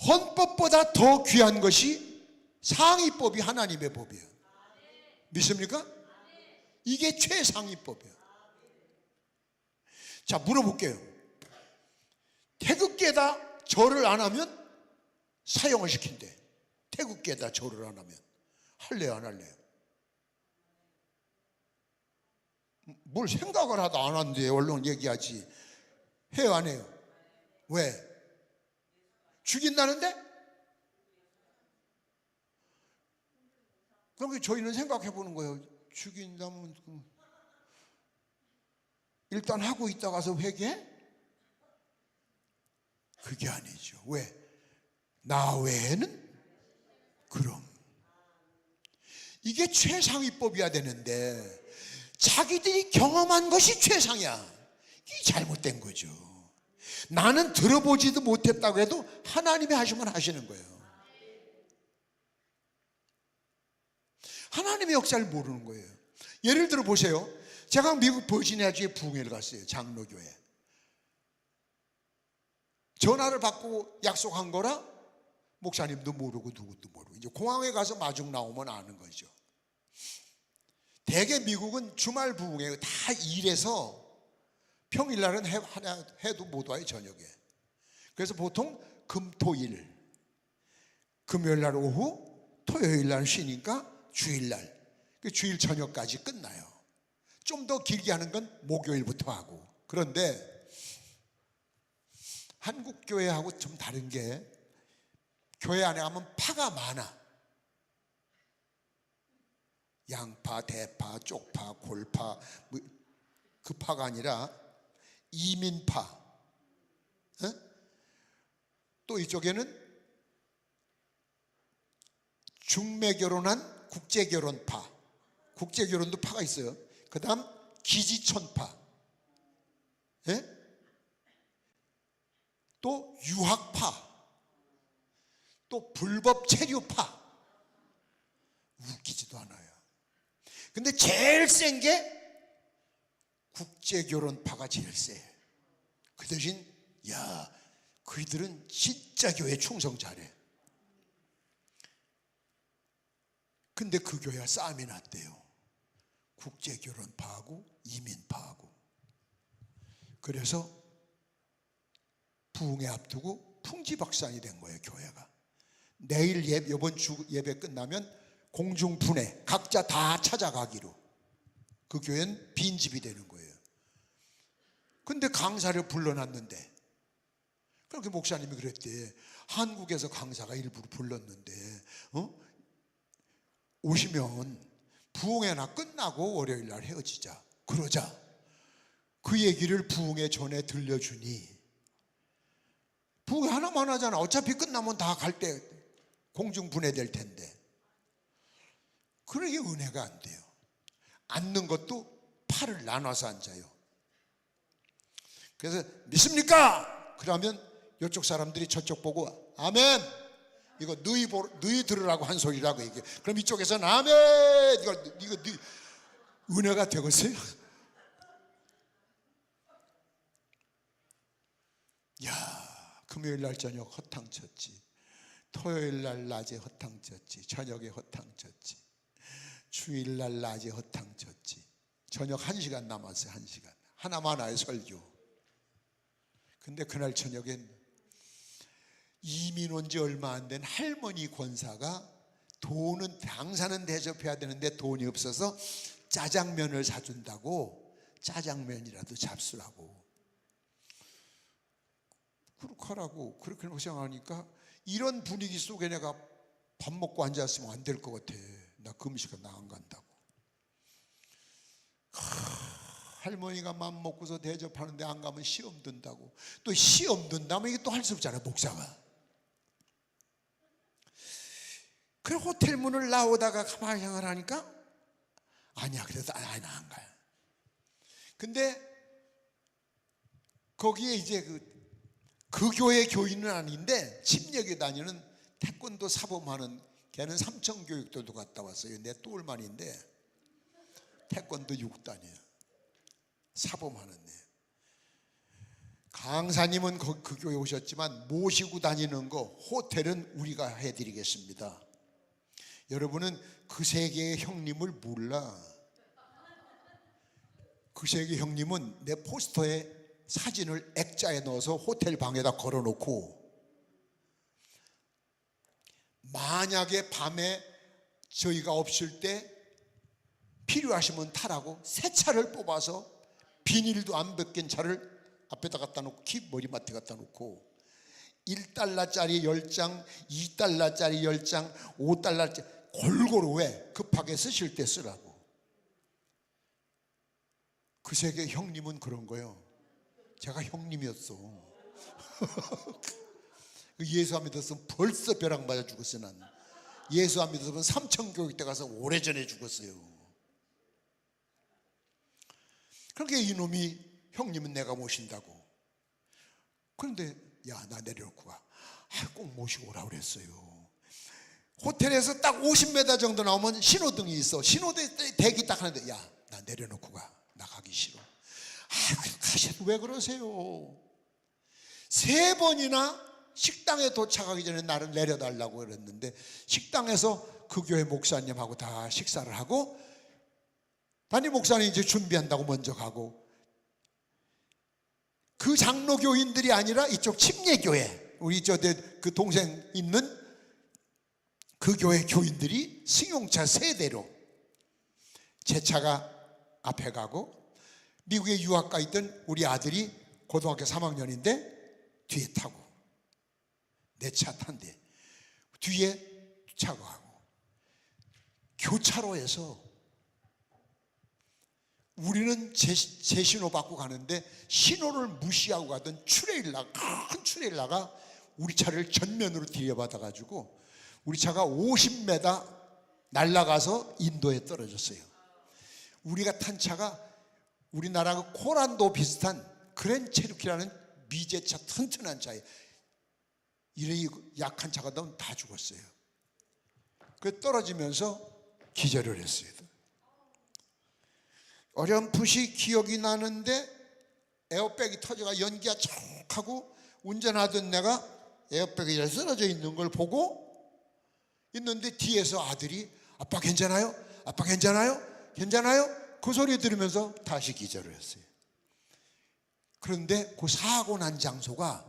S2: 헌법보다 더 귀한 것이 상위법이 하나님의 법이에요. 믿습니까? 이게 최상위법이에요. 자, 물어볼게요. 태극기에다 절을 안 하면 사형을 시킨대. 태극기에다 절을 안 하면. 할래요 안 할래요? 뭘 생각을 하다 안 한대. 얼른 얘기하지. 해요 안 해요? 왜? 죽인다는데? 그럼 저희는 생각해 보는 거예요. 죽인다면 일단 하고 있다 가서 회개해? 그게 아니죠. 왜? 나 외에는? 그럼 이게 최상위법이어야 되는데 자기들이 경험한 것이 최상이야. 이게 잘못된 거죠. 나는 들어보지도 못했다고 해도 하나님이 하시면 하시는 거예요. 하나님의 역사를 모르는 거예요. 예를 들어 보세요. 제가 미국 버지니아주에 부흥회를 갔어요. 장로교회. 전화를 받고 약속한 거라 목사님도 모르고 누구도 모르고, 이제 공항에 가서 마중 나오면 아는 거죠. 대개 미국은 주말 부흥회 다 일해서 평일날은 해도 못 와요. 저녁에. 그래서 보통 금토일, 금요일날 오후, 토요일날 쉬니까 주일날, 주일 저녁까지 끝나요. 좀 더 길게 하는 건 목요일부터 하고. 그런데 한국 교회하고 좀 다른 게, 교회 안에 가면 파가 많아. 양파, 대파, 쪽파, 골파, 그 파가 아니라 이민파. 어? 또 이쪽에는 중매결혼한 국제결혼파. 국제결혼도 파가 있어요. 그 다음 기지천파. 예? 또 유학파. 또 불법 체류파. 웃기지도 않아요. 근데 제일 센 게 국제결혼파가 제일 세. 그 대신 야, 그이들은 진짜 교회 충성 잘해. 근데 그 교회가 싸움이 났대요. 국제결혼파하고 이민파하고. 그래서 부흥회 앞두고 풍지박산이 된 거예요, 교회가. 내일 이번 주 예배 끝나면 공중분해, 각자 다 찾아가기로. 그 교회는 빈집이 되는 거예요. 근데 강사를 불러놨는데, 그렇게 목사님이 그랬대. 한국에서 강사가 일부러 불렀는데 오시면 부흥회나 끝나고 월요일 날 헤어지자. 그러자. 그 얘기를 부흥회 전에 들려주니, 부흥회 하나만 하잖아. 어차피 끝나면 다 갈 때 공중분해될 텐데. 그러게 은혜가 안 돼요. 앉는 것도 팔을 나눠서 앉아요. 그래서 믿습니까? 그러면 이쪽 사람들이 저쪽 보고 아멘. 이거 너희 들으라고 한 소리라고 얘기해. 그럼 이쪽에서는 아멘. 이거 은혜가 되겠어요? 야, 금요일 날 저녁 허탕쳤지. 토요일 날 낮에 허탕쳤지. 저녁에 허탕쳤지. 주일 날 낮에 허탕쳤지. 저녁 1시간 남았어요. 1시간. 하나만 아예 설교. 근데 그날 저녁엔 이민 온 지 얼마 안 된 할머니 권사가 돈은 장사는 대접해야 되는데 돈이 없어서 짜장면을 사준다고 짜장면이라도 잡수라고. 그렇게 하라고. 그렇게 생각하니까 이런 분위기 속에 내가 밥 먹고 앉았으면 안 될 것 같아. 나 금식은 나 안 간다고. 할머니가 맘 먹고서 대접하는데 안 가면 시험 든다고. 또 시험 든다면 이게 또 할 수 없잖아요, 목사가. 그래 호텔 문을 나오다가 가만히 생각을 하니까 아니야, 그래서 나 안 가요. 근데 거기에 이제 그 교회 교인은 아닌데 침례교 다니는 태권도 사범하는 걔는 삼청교육도도 갔다 왔어요. 내 똘만인데 태권도 6단이에요. 사범하는 애. 강사님은 그 교회 오셨지만 모시고 다니는 거 호텔은 우리가 해드리겠습니다. 여러분은 그 세계의 형님을 몰라. 그 세계의 형님은 내 포스터에 사진을 액자에 넣어서 호텔 방에다 걸어놓고, 만약에 밤에 저희가 없을 때 필요하시면 타라고 새 차를 뽑아서 비닐도 안 벗긴 차를 앞에다 갖다 놓고 머리맡에 갖다 놓고 1달러짜리 10장, 2달러짜리 10장, 5달러짜리 골고루 왜 급하게 쓰실 때 쓰라고. 그 세계 형님은 그런 거예요. 제가 형님이었어. 예수 안 믿었으면 벌써 벼락 맞아 죽었어요. 난 예수 안 믿었으면 삼청교육 때 가서 오래전에 죽었어요. 그러니까 이놈이 형님은 내가 모신다고. 그런데 야, 나 내려놓고 가. 꼭 모시고 오라고 그랬어요. 호텔에서 딱 50m 정도 나오면 신호등이 있어. 신호등 대기 딱 하는데 야, 나 내려놓고 가. 나 가기 싫어. 가셔도 왜 그러세요? 3번이나 식당에 도착하기 전에 나를 내려달라고 그랬는데, 식당에서 그 교회 목사님하고 다 식사를 하고 담임 목사님 이제 준비한다고 먼저 가고, 그 장로교인들이 아니라 이쪽 침례교회, 우리 그 동생 있는 그 교회 교인들이 승용차 3대로, 제 차가 앞에 가고 미국에 유학 가 있던 우리 아들이 고등학교 3학년인데 뒤에 타고, 내 차 탄대 뒤에 차고 하고, 교차로에서 우리는 제 신호 받고 가는데 신호를 무시하고 가던 큰 트레일러가 우리 차를 전면으로 들이받아가지고 우리 차가 50m 날아가서 인도에 떨어졌어요. 우리가 탄 차가 우리나라 코란도 비슷한 그랜 체루키라는 미제차, 튼튼한 차예요. 이래 약한 차가 되면 다 죽었어요. 그 떨어지면서 기절을 했어요. 어렴풋이 기억이 나는데 에어백이 터져가 연기가 척 하고 운전하던 내가 에어백이 쓰러져 있는 걸 보고 있는데 뒤에서 아들이 아빠 괜찮아요? 아빠 괜찮아요? 괜찮아요? 그 소리 들으면서 다시 기절을 했어요. 그런데 그 사고 난 장소가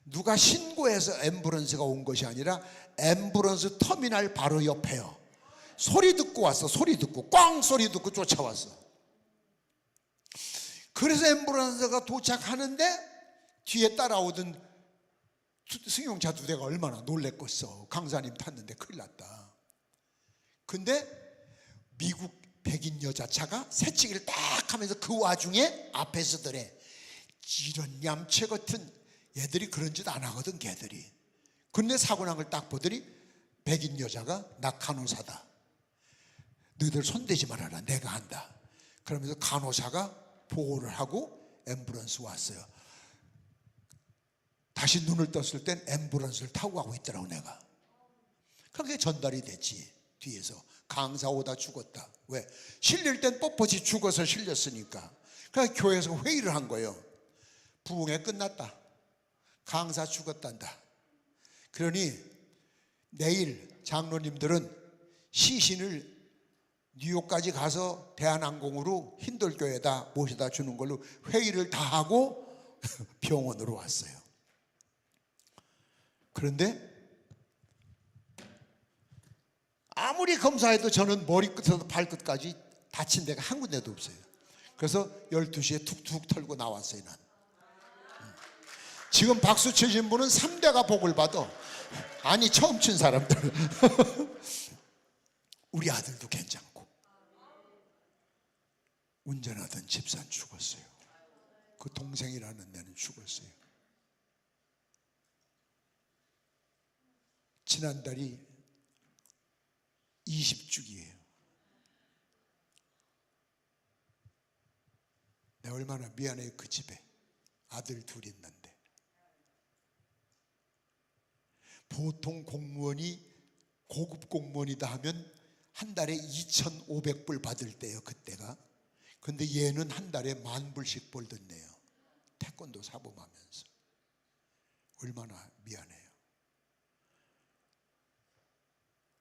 S2: 누가 신고해서 앰뷸런스가 온 것이 아니라 앰뷸런스 터미널 바로 옆에요. 소리 듣고 왔어. 소리 듣고 꽝 소리 듣고 쫓아왔어. 그래서 앰뷸런스가 도착하는데 뒤에 따라오던 승용차 2대가 얼마나 놀랬겠어. 강사님 탔는데 큰일 났다. 근데 미국 백인 여자차가 새치기를 딱 하면서 그 와중에 앞에서더래. 이런 얌체 같은 얘들이 그런 짓 안 하거든, 걔들이. 근데 사고 난 걸 딱 보더니 백인 여자가 나 간호사다. 너희들 손대지 말아라. 내가 한다. 그러면서 간호사가 보호를 하고 앰뷸런스 왔어요. 다시 눈을 떴을 땐 앰뷸런스를 타고 가고 있더라고, 내가. 그게 전달이 됐지. 뒤에서 강사 오다 죽었다. 왜? 실릴 땐 뻣뻣이 죽어서 실렸으니까. 그래서 교회에서 회의를 한 거예요. 부흥회 끝났다. 강사 죽었단다. 그러니 내일 장로님들은 시신을 뉴욕까지 가서 대한항공으로 힌돌교회에다 모셔다 주는 걸로 회의를 다 하고 병원으로 왔어요. 그런데 아무리 검사해도 저는 머리끝에서 발끝까지 다친 데가 한 군데도 없어요. 그래서 12시에 툭툭 털고 나왔어요. 난. 지금 박수 치신 분은 3대가 복을 받아. 아니, 처음 친 사람들. 우리 아들도 괜찮고. 운전하던 집사는 죽었어요. 그 동생이라는 데는 죽었어요. 지난달이 20주기예요. 내가 얼마나 미안해요. 그 집에 아들 둘 있는데. 보통 공무원이 고급 공무원이다 하면 한 달에 2,500불 받을 때요, 그때가. 근데 얘는 한 달에 10,000불씩 벌던데요. 태권도 사범하면서. 얼마나 미안해요.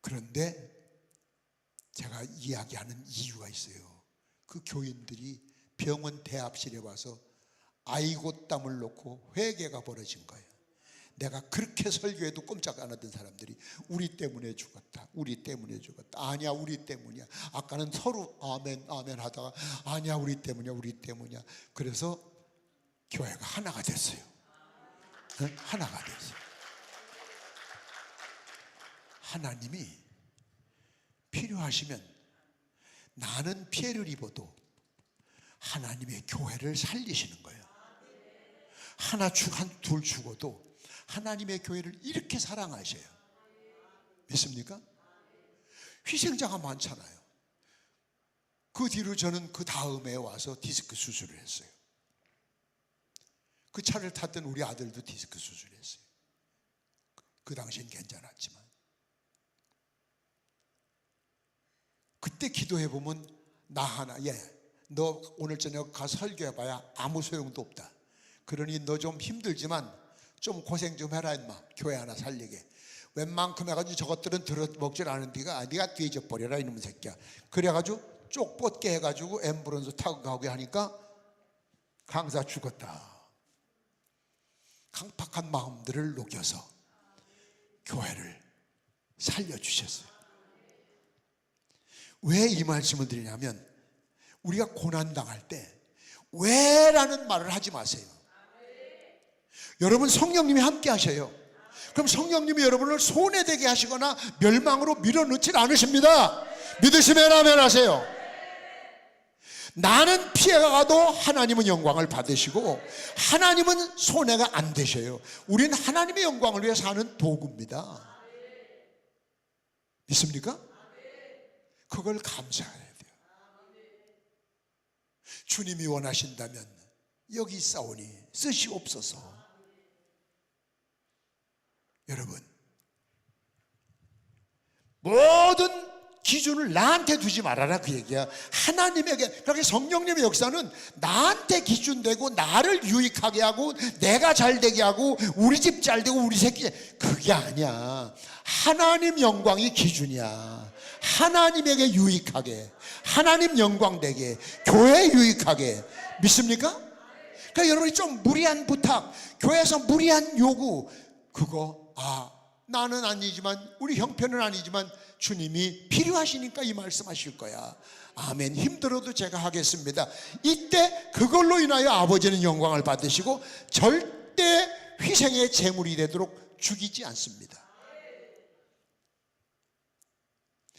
S2: 그런데 제가 이야기하는 이유가 있어요. 그 교인들이 병원 대합실에 와서 아이고 땀을 놓고 회개가 벌어진 거예요. 내가 그렇게 설교해도 꼼짝 안 하던 사람들이 우리 때문에 죽었다. 우리 때문에 죽었다. 아니야, 우리 때문이야. 아까는 서로 아멘 아멘 하다가 아니야, 우리 때문이야, 우리 때문이야. 그래서 교회가 하나가 됐어요. 하나가 됐어요. 하나님이 필요하시면 나는 피해를 입어도 하나님의 교회를 살리시는 거예요. 하나 둘 죽어도 하나님의 교회를 이렇게 사랑하셔요. 믿습니까? 희생자가 많잖아요. 그 뒤로 저는 그 다음에 와서 디스크 수술을 했어요. 그 차를 탔던 우리 아들도 디스크 수술을 했어요. 그 당시엔 괜찮았지만. 그때 기도해보면 나 하나, 너 오늘 저녁 가서 설교해봐야 아무 소용도 없다. 그러니 너 좀 힘들지만 좀 고생 좀 해라 임마. 교회 하나 살리게. 웬만큼 해가지고 저것들은 들어먹질 않은 네가 뒤져버려라 이놈의 새끼야. 그래가지고 쪽뻗게 해가지고 앰뷸런스 타고 가게 하니까 강사 죽었다. 강팍한 마음들을 녹여서 교회를 살려주셨어요. 왜 이 말씀을 드리냐면 우리가 고난당할 때 왜라는 말을 하지 마세요. 여러분, 성령님이 함께 하셔요. 그럼 성령님이 여러분을 손해되게 하시거나 멸망으로 밀어넣질 않으십니다. 믿으시면 아멘 하세요. 나는 피해가 가도 하나님은 영광을 받으시고 하나님은 손해가 안 되셔요. 우리는 하나님의 영광을 위해 사는 도구입니다. 믿습니까? 그걸 감사해야 돼요. 주님이 원하신다면 여기 있사오니 쓰시옵소서. 여러분, 모든 기준을 나한테 두지 말아라, 그 얘기야. 하나님에게. 그렇게 성령님의 역사는 나한테 기준되고 나를 유익하게 하고 내가 잘되게 하고 우리 집 잘되고 우리 새끼, 그게 아니야. 하나님 영광이 기준이야. 하나님에게 유익하게, 하나님 영광되게, 교회에 유익하게. 믿습니까? 그러니까 여러분이 좀 무리한 부탁, 교회에서 무리한 요구, 그거 나는 아니지만, 우리 형편은 아니지만 주님이 필요하시니까 이 말씀하실 거야. 아멘. 힘들어도 제가 하겠습니다. 이때 그걸로 인하여 아버지는 영광을 받으시고 절대 희생의 제물이 되도록 죽이지 않습니다.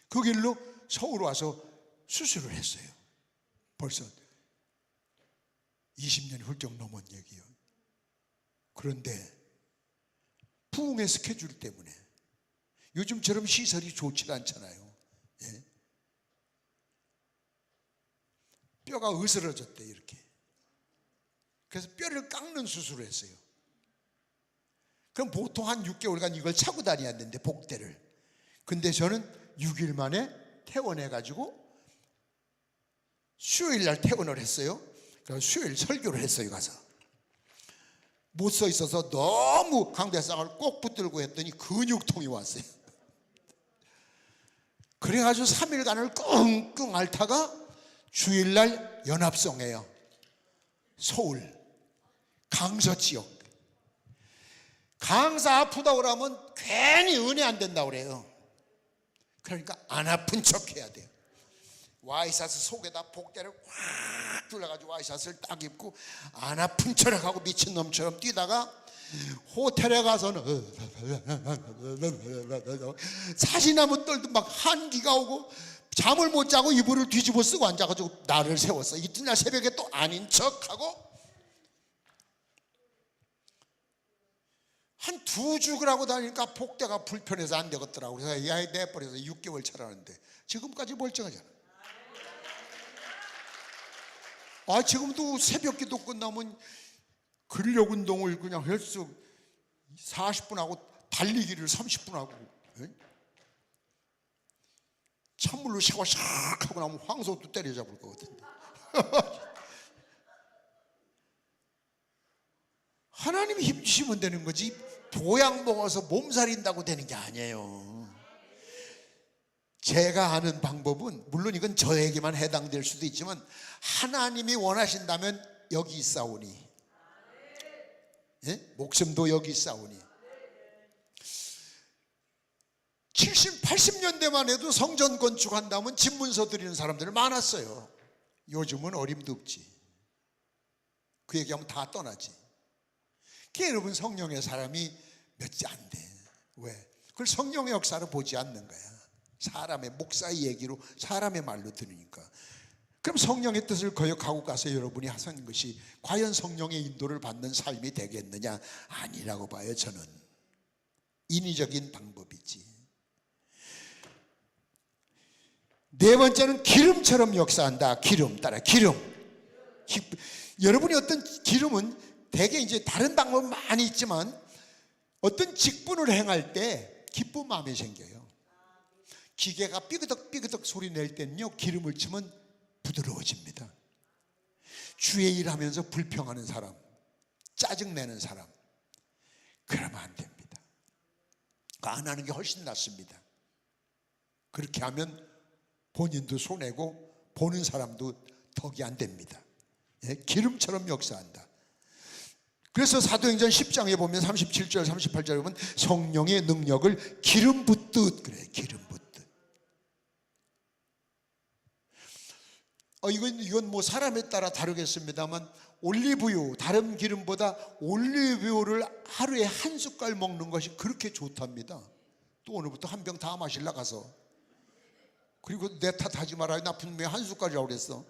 S2: 그 길로 서울 와서 수술을 했어요. 벌써 20년이 훌쩍 넘은 얘기예요. 그런데 부흥의 스케줄 때문에 요즘처럼 시설이 좋지 않잖아요. 예? 뼈가 으스러졌대 이렇게. 그래서 뼈를 깎는 수술을 했어요. 그럼 보통 한 6개월간 이걸 차고 다녀야 되는데, 복대를. 근데 저는 6일 만에 퇴원해가지고 수요일 날 퇴원을 했어요. 그래서 수요일 설교를 했어요. 가서 못 서 있어서 너무 강대상을 꼭 붙들고 했더니 근육통이 왔어요. 그래가지고 3일간을 끙끙 앓다가 주일날 연합성회요, 서울 강서 지역. 강사 아프다고 그러면 괜히 은혜 안 된다고 그래요. 그러니까 안 아픈 척 해야 돼요. 와이셔츠 속에다 복대를 확 둘러가지고 와이셔츠를 딱 입고 안 아픈 척하고 미친놈처럼 뛰다가 호텔에 가서는 사시나무 떨듯 막 한기가 오고 잠을 못 자고 이불을 뒤집어 쓰고 앉아가지고 나를 세웠어. 이튿날 새벽에 또 아닌 척하고 한 2주를 하고 다니니까 복대가 불편해서 안 되겠더라고. 그래서 야이 내버려서 6개월 차라는데 지금까지 멀쩡하잖아. 지금도 새벽 기도 끝나면 근력 운동을 그냥 헬스 40분 하고 달리기를 30분 하고, 찬물로 샤워 샥 하고 나면 황소도 때려잡을 것 같은데. 하나님이 힘 주시면 되는 거지, 보약 먹어서 몸살인다고 되는 게 아니에요. 제가 아는 방법은, 물론 이건 저에게만 해당될 수도 있지만, 하나님이 원하신다면 여기 있사오니, 목숨도 여기 있사오니. 70, 80년대만 해도 성전 건축한다면 집문서 드리는 사람들 많았어요. 요즘은 어림도 없지. 그 얘기하면 다 떠나지. 여러분, 성령의 사람이 몇지 안 돼. 왜? 그걸 성령의 역사로 보지 않는 거야. 사람의 목사의 얘기로, 사람의 말로 들으니까. 그럼 성령의 뜻을 거역하고 가서 여러분이 하신 것이 과연 성령의 인도를 받는 삶이 되겠느냐? 아니라고 봐요. 저는 인위적인 방법이지. 네 번째는 기름처럼 역사한다. 기름, 따라 기름. 여러분이 어떤 기름은 대개 이제 다른 방법은 많이 있지만, 어떤 직분을 행할 때 기쁜 마음이 생겨요. 기계가 삐그덕 삐그덕 소리 낼 때는요, 기름을 치면 부드러워집니다. 주의 일 하면서 불평하는 사람, 짜증내는 사람, 그러면 안 됩니다. 안 하는 게 훨씬 낫습니다. 그렇게 하면 본인도 손해고 보는 사람도 덕이 안 됩니다. 기름처럼 역사한다. 그래서 사도행전 10장에 보면 37절 38절에 보면 성령의 능력을 기름 붓듯, 그래, 기름 붓듯. 이건 뭐 사람에 따라 다르겠습니다만, 올리브유, 다른 기름보다 올리브유를 하루에 한 숟갈 먹는 것이 그렇게 좋답니다. 또 오늘부터 한 병 다 마실라 가서. 그리고 내 탓하지 말아요. 나 분명히 한 숟갈이라고 그랬어.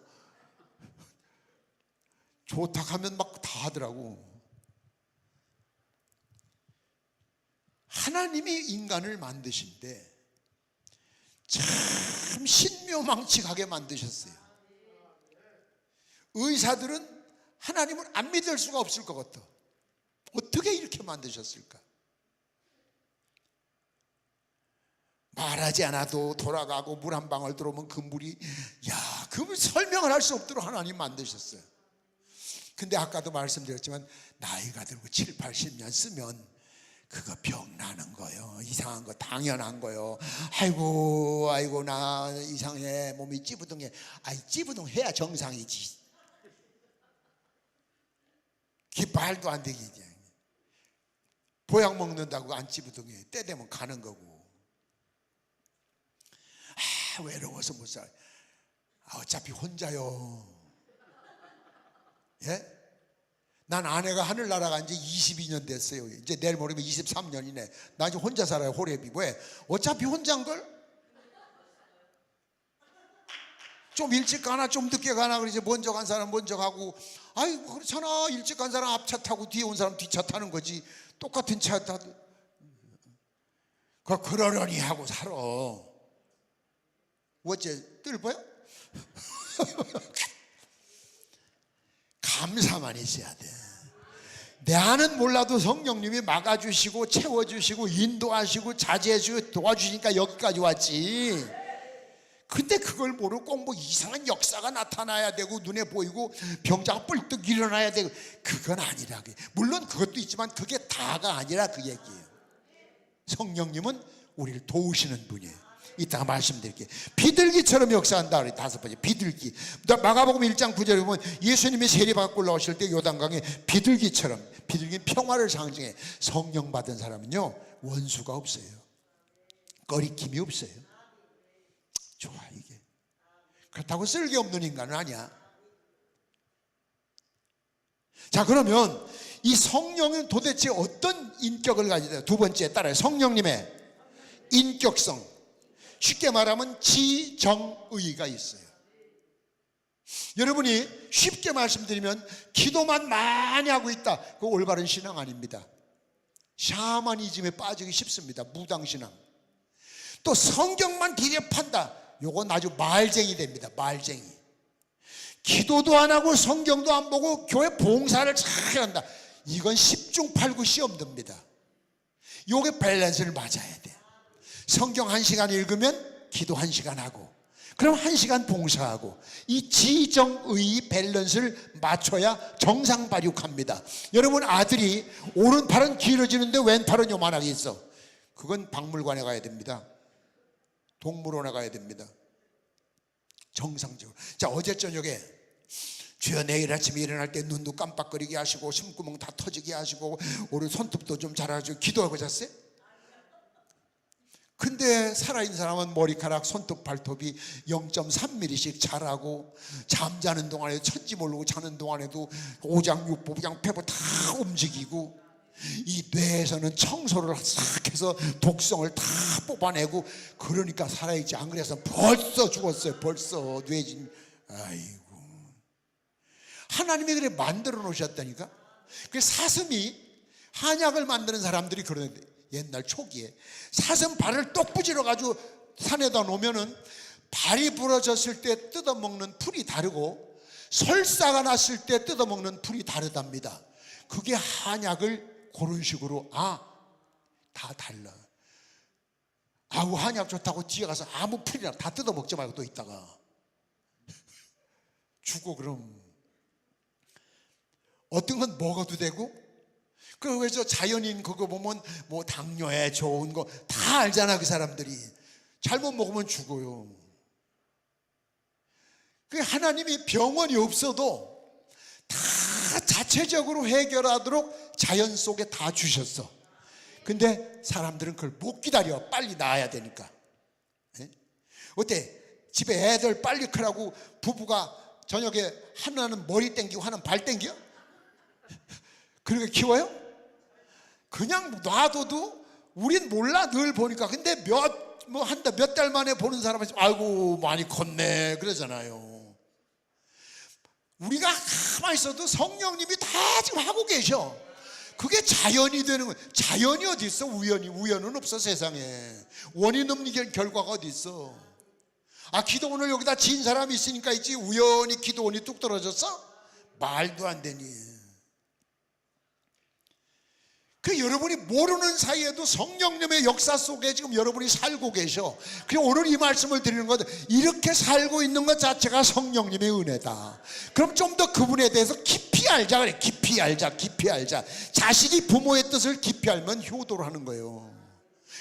S2: 좋다 하면 막 다 하더라고. 하나님이 인간을 만드신데 참 신묘망측하게 만드셨어요. 의사들은 하나님을 안 믿을 수가 없을 것 같아. 어떻게 이렇게 만드셨을까? 말하지 않아도 돌아가고 물 한 방울 들어오면 그 물이, 그걸 설명을 할 수 없도록 하나님 만드셨어요. 근데 아까도 말씀드렸지만 나이가 들고 7, 80년 쓰면 그거 병 나는 거요. 이상한 거 당연한 거요. 아이고 나 이상해, 몸이 찌부둥해. 찌부둥해야 정상이지. 말도 안 되게 이제 보약 먹는다고 안 찌부둥해. 때 되면 가는 거고. 외로워서 못 살아. 어차피 혼자요. 예? 난 아내가 하늘 날아간 지 22년 됐어요. 이제 내일 모레면 23년이네. 나 지금 혼자 살아요. 호랩이. 왜? 어차피 혼자인걸? 좀 일찍 가나 좀 늦게 가나 그러지. 먼저 간 사람 먼저 가고. 아이고 그렇잖아. 일찍 간 사람 앞차 타고 뒤에 온 사람 뒷차 타는 거지. 똑같은 차 타도. 그러려니 하고 살아. 어째 뜰 보여? 감사만 있어야 돼. 내 안은 몰라도 성령님이 막아주시고 채워주시고 인도하시고 자제해주고 도와주시니까 여기까지 왔지. 근데 그걸 모르고 꼭 뭐 이상한 역사가 나타나야 되고 눈에 보이고 병자가 뿔떡 일어나야 되고 그건 아니라. 물론 그것도 있지만 그게 다가 아니라 그 얘기예요. 성령님은 우리를 도우시는 분이에요. 이따가 말씀드릴게요. 비둘기처럼 역사한다. 다섯 번째 비둘기. 마가복음 1장 9절에 보면 예수님이 세례받고 올라오실 때 요단강에 비둘기처럼. 비둘기는 평화를 상징해. 성령 받은 사람은요 원수가 없어요. 꺼리낌이 없어요. 좋아 이게. 그렇다고 쓸데없는 인간은 아니야. 자 그러면 이 성령은 도대체 어떤 인격을 가지고 있어요? 두 번째 따라요. 성령님의 인격성. 쉽게 말하면 지정의가 있어요. 여러분이 쉽게 말씀드리면 기도만 많이 하고 있다. 그거 올바른 신앙 아닙니다. 샤머니즘에 빠지기 쉽습니다. 무당신앙. 또 성경만 디랩한다. 요건 아주 말쟁이 됩니다. 말쟁이. 기도도 안 하고 성경도 안 보고 교회 봉사를 잘 한다. 이건 10중 8구 시험 듭니다. 요게 밸런스를 맞아야 돼. 성경 1시간 읽으면 기도 1시간 하고 그럼 1시간 봉사하고 이 지정의 밸런스를 맞춰야 정상발육합니다. 여러분 아들이 오른팔은 길어지는데 왼팔은 요만하게 있어. 그건 박물관에 가야 됩니다. 동물원에 가야 됩니다. 정상적으로. 자 어제 저녁에 주여 내일 아침에 일어날 때 눈도 깜빡거리게 하시고 심구멍 다 터지게 하시고 우리 손톱도 좀 자라주고 기도하고 잤어요? 근데 살아있는 사람은 머리카락, 손톱, 발톱이 0.3mm씩 자라고 잠자는 동안에도 천지 모르고 자는 동안에도 오장육부, 그냥 폐부 다 움직이고 이 뇌에서는 청소를 싹 해서 독성을 다 뽑아내고 그러니까 살아있지. 안 그래서 벌써 죽었어요. 벌써 뇌진. 아이고 하나님이 그래 만들어 놓으셨다니까. 그 사슴이 한약을 만드는 사람들이 그러는데 옛날 초기에 사슴 발을 똑 부지러 가지고 산에다 놓으면은 발이 부러졌을 때 뜯어먹는 풀이 다르고 설사가 났을 때 뜯어먹는 풀이 다르답니다. 그게 한약을 그런 식으로 다 달라. 아우 한약 좋다고 뒤에 가서 아무 풀이나 다 뜯어먹지 말고 또 있다가 죽어. 그럼 어떤 건 먹어도 되고 그래서 자연인 그거 보면 뭐 당뇨에 좋은 거 다 알잖아. 그 사람들이 잘못 먹으면 죽어요. 그 하나님이 병원이 없어도 다 자체적으로 해결하도록 자연 속에 다 주셨어. 근데 사람들은 그걸 못 기다려. 빨리 나아야 되니까. 어때? 집에 애들 빨리 크라고 부부가 저녁에 하나는 머리 땡기고 하나는 발 땡겨? 그렇게 키워요? 그냥 놔둬도 우린 몰라. 늘 보니까. 근데 한 달 몇 달 만에 보는 사람은 아이고 많이 컸네 그러잖아요. 우리가 가만히 있어도 성령님이 다 지금 하고 계셔. 그게 자연이 되는 거예요. 자연이 어디 있어? 우연은 없어 세상에. 원인 없는 결과가 어디 있어? 기도원을 여기다 지은 사람이 있으니까 있지 우연히 기도원이 뚝 떨어졌어? 말도 안 되니. 그 여러분이 모르는 사이에도 성령님의 역사 속에 지금 여러분이 살고 계셔. 그래서 오늘 이 말씀을 드리는 것, 이렇게 살고 있는 것 자체가 성령님의 은혜다. 그럼 좀 더 그분에 대해서 깊이 알자 그래. 깊이 알자. 자식이 부모의 뜻을 깊이 알면 효도를 하는 거예요.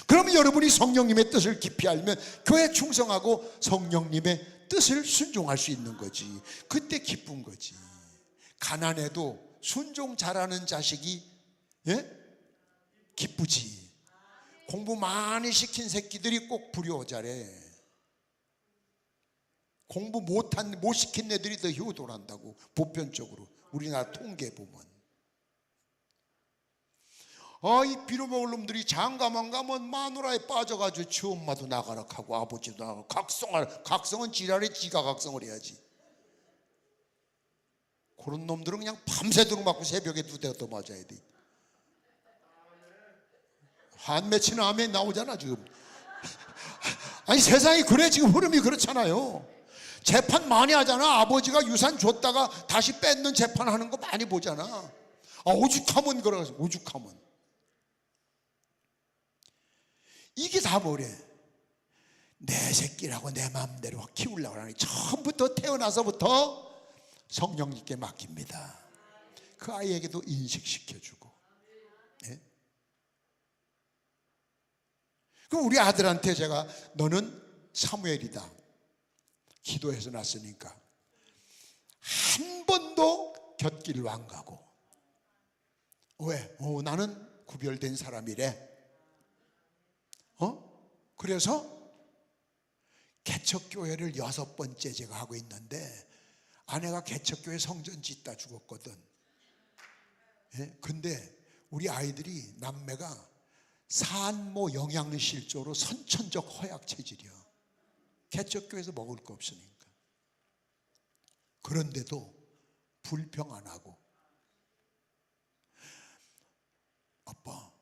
S2: 그러면 여러분이 성령님의 뜻을 깊이 알면 교회 충성하고 성령님의 뜻을 순종할 수 있는 거지. 그때 기쁜 거지. 가난해도 순종 잘하는 자식이 기쁘지. 공부 많이 시킨 새끼들이 꼭 불효자래. 공부 못 시킨 애들이 더 효도한다고. 보편적으로 우리나라 통계 보면. 이 빌어먹을 놈들이 장가만 가면 마누라에 빠져가지고 지 엄마도 나가라 하고 아버지도 나가라. 각성은 지랄에 지가 각성을 해야지. 그런 놈들은 그냥 밤새도록 맞고 새벽에 2대 더 맞아야 돼. 한 맺히는 암에 나오잖아 지금. 아니 세상이 그래. 지금 흐름이 그렇잖아요. 재판 많이 하잖아. 아버지가 유산 줬다가 다시 뺏는 재판하는 거 많이 보잖아. 오죽하면 그러겠어. 오죽하면. 이게 다 뭐래? 내 새끼라고 내 마음대로 키우려고 하니 처음부터 태어나서부터 성령님께 맡깁니다. 그 아이에게도 인식시켜주고. 네? 그럼 우리 아들한테 제가 너는 사무엘이다. 기도해서 났으니까 한 번도 곁길로 안 가고. 왜? 나는 구별된 사람이래. 그래서 개척교회를 6번째 제가 하고 있는데 아내가 개척교회 성전 짓다 죽었거든. 근데 우리 아이들이 남매가 산모 영양실조로 선천적 허약 체질이야. 개척교회에서 먹을 거 없으니까. 그런데도 불평 안 하고. 아빠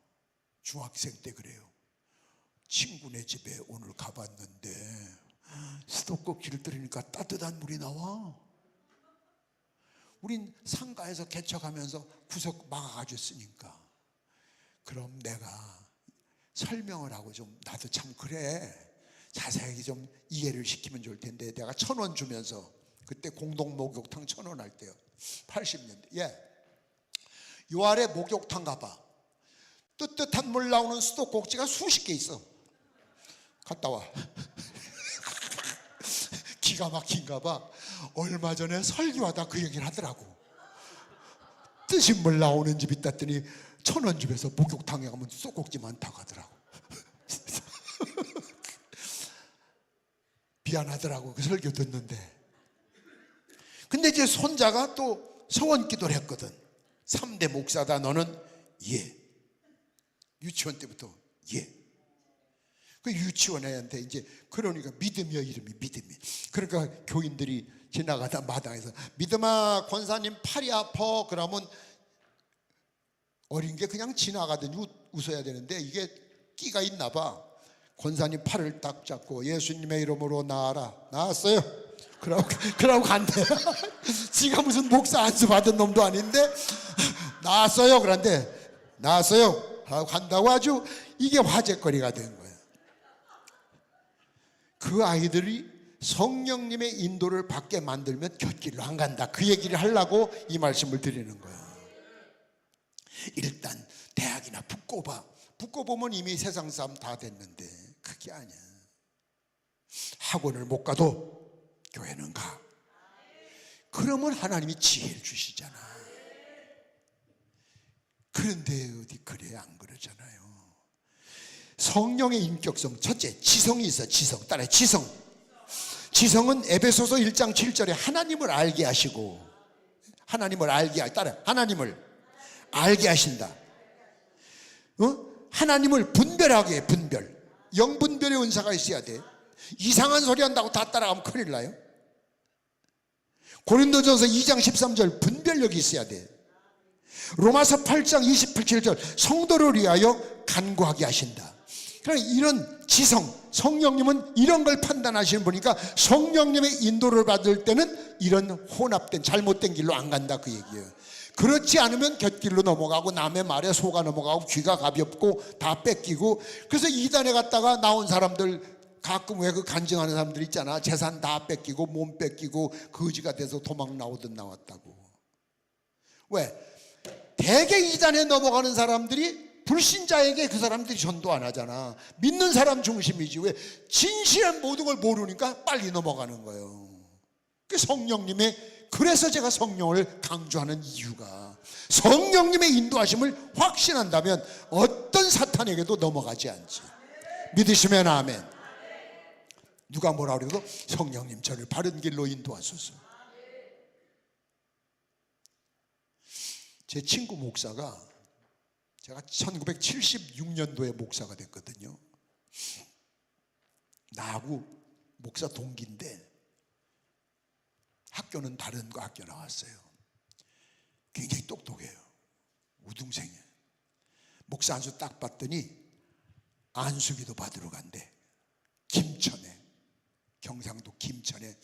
S2: 중학생 때 그래요. 친구네 집에 오늘 가봤는데 수도꼭지를 들으니까 따뜻한 물이 나와. 우린 상가에서 개척하면서 구석 막아가지고 쓰니까. 그럼 내가 설명을 하고 좀 나도 참 그래 자세하게 좀 이해를 시키면 좋을 텐데 내가 1,000원 주면서 그때 공동 목욕탕 1,000원 할 때요. 80년대. 요 아래 목욕탕 가봐. 뜨뜻한 물 나오는 수도꼭지가 수십 개 있어. 갔다 와. 기가 막힌가 봐. 얼마 전에 설교하다 그 얘기를 하더라고. 뜨신 물 나오는 집 있다 했더니 1,000원 집에서 목욕탕에 가면 수도꼭지 많다고 하더라고. 미안하더라고 그 설교 듣는데. 근데 이제 손자가 또 서원 기도를 했거든. 3대 목사다 너는? 예. 유치원 때부터 예. 그 유치원 애한테 이제 그러니까 믿음이야 이름이 믿음이. 그러니까 교인들이 지나가다 마당에서 믿음아 권사님 팔이 아파 그러면 어린 게 그냥 지나가더니 웃어야 되는데 이게 끼가 있나 봐. 권사님 팔을 딱 잡고 예수님의 이름으로 나아라. 나았어요. 그러고 간대. 지가 무슨 목사 안수 받은 놈도 아닌데 나았어요. 그런데 나았어요 하고 간다고 아주 이게 화제거리가 된 거예요. 그 아이들이 성령님의 인도를 받게 만들면 곁길로 안 간다. 그 얘기를 하려고 이 말씀을 드리는 거예요. 일단 대학이나 붙고 보면 이미 세상 사람 다 됐는데 그게 아니야. 학원을 못 가도 교회는 가. 그러면 하나님이 지혜를 주시잖아. 그런데 어디 그래? 안 그러잖아요. 성령의 인격성. 첫째, 지성이 있어. 지성. 따라해. 지성은 에베소서 1장 7절에 하나님을 알게 하시고, 따라해. 하나님을 알게 하신다. 하나님을 분별하게 해. 분별. 영분별의 은사가 있어야 돼. 이상한 소리 한다고 다 따라가면 큰일 나요. 고린도전서 2장 13절 분별력이 있어야 돼. 로마서 8장 27절 성도를 위하여 간구하게 하신다. 그러니까 이런 지성, 성령님은 이런 걸 판단하시는 분이니까 성령님의 인도를 받을 때는 이런 혼합된 잘못된 길로 안 간다 그 얘기예요. 그렇지 않으면 곁길로 넘어가고 남의 말에 속아 넘어가고 귀가 가볍고 다 뺏기고. 그래서 이단에 갔다가 나온 사람들 가끔 왜 그 간증하는 사람들 있잖아. 재산 다 뺏기고 몸 뺏기고 거지가 돼서 도망 나오듯 나왔다고. 왜? 대개 이단에 넘어가는 사람들이 불신자에게 그 사람들이 전도 안 하잖아. 믿는 사람 중심이지. 왜? 진실한 모든 걸 모르니까 빨리 넘어가는 거예요. 그 성령님의, 그래서 제가 성령을 강조하는 이유가 성령님의 인도하심을 확신한다면 어떤 사탄에게도 넘어가지 않지. 믿으시면 아멘. 누가 뭐라 그래도 성령님 저를 바른 길로 인도하소서. 제 친구 목사가, 제가 1976년도에 목사가 됐거든요. 나하고 목사 동기인데 학교는 다른 거 학교 나왔어요. 굉장히 똑똑해요. 우등생이에요. 목사 안수 딱 봤더니 안수기도 받으러 간대. 김천에, 경상도 김천에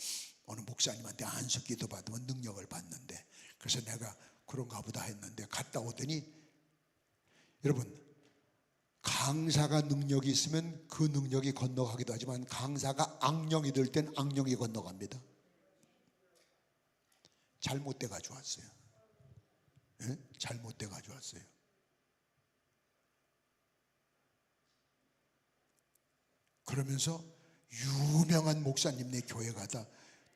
S2: 어느 목사님한테 안수기도 받으면 능력을 받는데, 그래서 내가 그런가 보다 했는데 갔다 오더니, 여러분, 강사가 능력이 있으면 그 능력이 건너가기도 하지만 강사가 악령이 될 땐 악령이 건너갑니다. 잘못돼 가지고 왔어요. 예? 잘못돼 가지고 왔어요. 그러면서 유명한 목사님네 교회 가다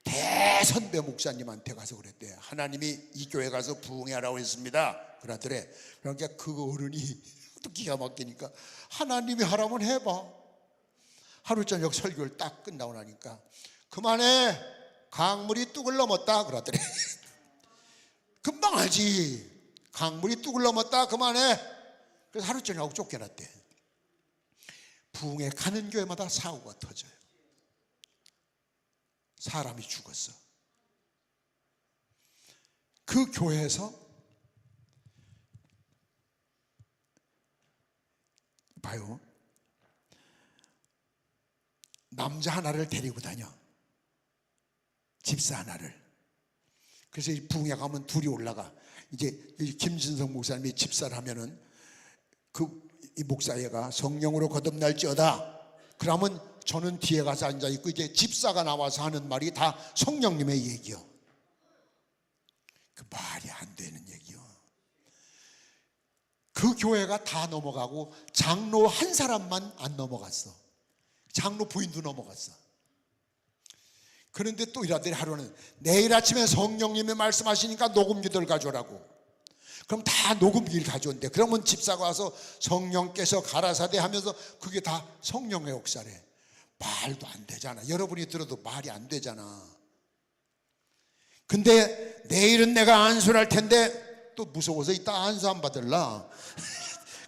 S2: 대선배 목사님한테 가서 그랬대. 하나님이 이 교회 가서 부흥하라고 했습니다. 그러더래. 그러니까 그 어른이 또 기가 막히니까 하나님이 하라면 해봐. 하루 저녁 설교를 딱 끝나고 나니까 그만해, 강물이 뚝을 넘었다 그러더래. 금방 하지. 강물이 뚝을 넘었다, 그만해. 그래서 하루 저녁 쫓겨났대. 부흥에 가는 교회마다 사고가 터져요. 사람이 죽었어. 그 교회에서 봐요, 남자 하나를 데리고 다녀. 집사 하나를. 그래서 이 부흥회 가면 둘이 올라가. 이제 김진성 목사님이 집사를 하면은 이 목사애가 성령으로 거듭날지어다. 그러면 저는 뒤에 가서 앉아 있고, 이제 집사가 나와서 하는 말이 다 성령님의 얘기요. 그 말이 안 되는 얘기요. 그 교회가 다 넘어가고 장로 한 사람만 안 넘어갔어. 장로 부인도 넘어갔어. 그런데 또 이라더니 하루는 내일 아침에 성령님이 말씀하시니까 녹음기들 가져오라고. 그럼 다 녹음기를 가져온대. 그러면 집사가 와서 성령께서 가라사대 하면서 그게 다 성령의 역사래. 말도 안 되잖아. 여러분이 들어도 말이 안 되잖아. 근데 내일은 내가 안수를 할 텐데 또 무서워서 이따 안수 안 받을라.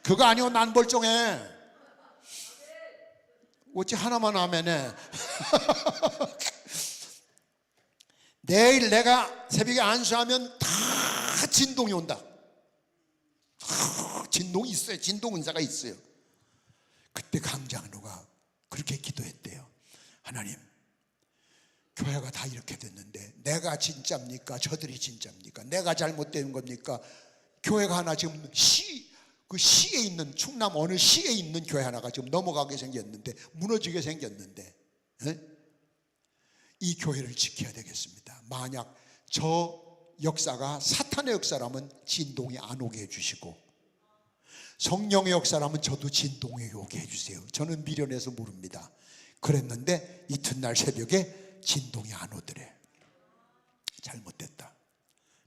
S2: 그거 아니오, 난 멀쩡해. 어찌 하나만 아멘해. 내일 내가 새벽에 안수하면 다 진동이 온다. 진동이 있어요. 진동 은사가 있어요. 그때 강장로가 그렇게 기도했대요. 하나님, 교회가 다 이렇게 됐는데 내가 진짜입니까? 저들이 진짜입니까? 내가 잘못된 겁니까? 교회가 하나 지금 그 시에 있는, 충남 어느 시에 있는 교회 하나가 지금 넘어가게 생겼는데, 무너지게 생겼는데, 이 교회를 지켜야 되겠습니다. 만약 저 역사가 사탄의 역사라면 진동이 안 오게 해주시고, 성령의 역사라면 저도 진동이 오게 해주세요. 저는 미련해서 모릅니다. 그랬는데 이튿날 새벽에 진동이 안 오더래. 잘못됐다.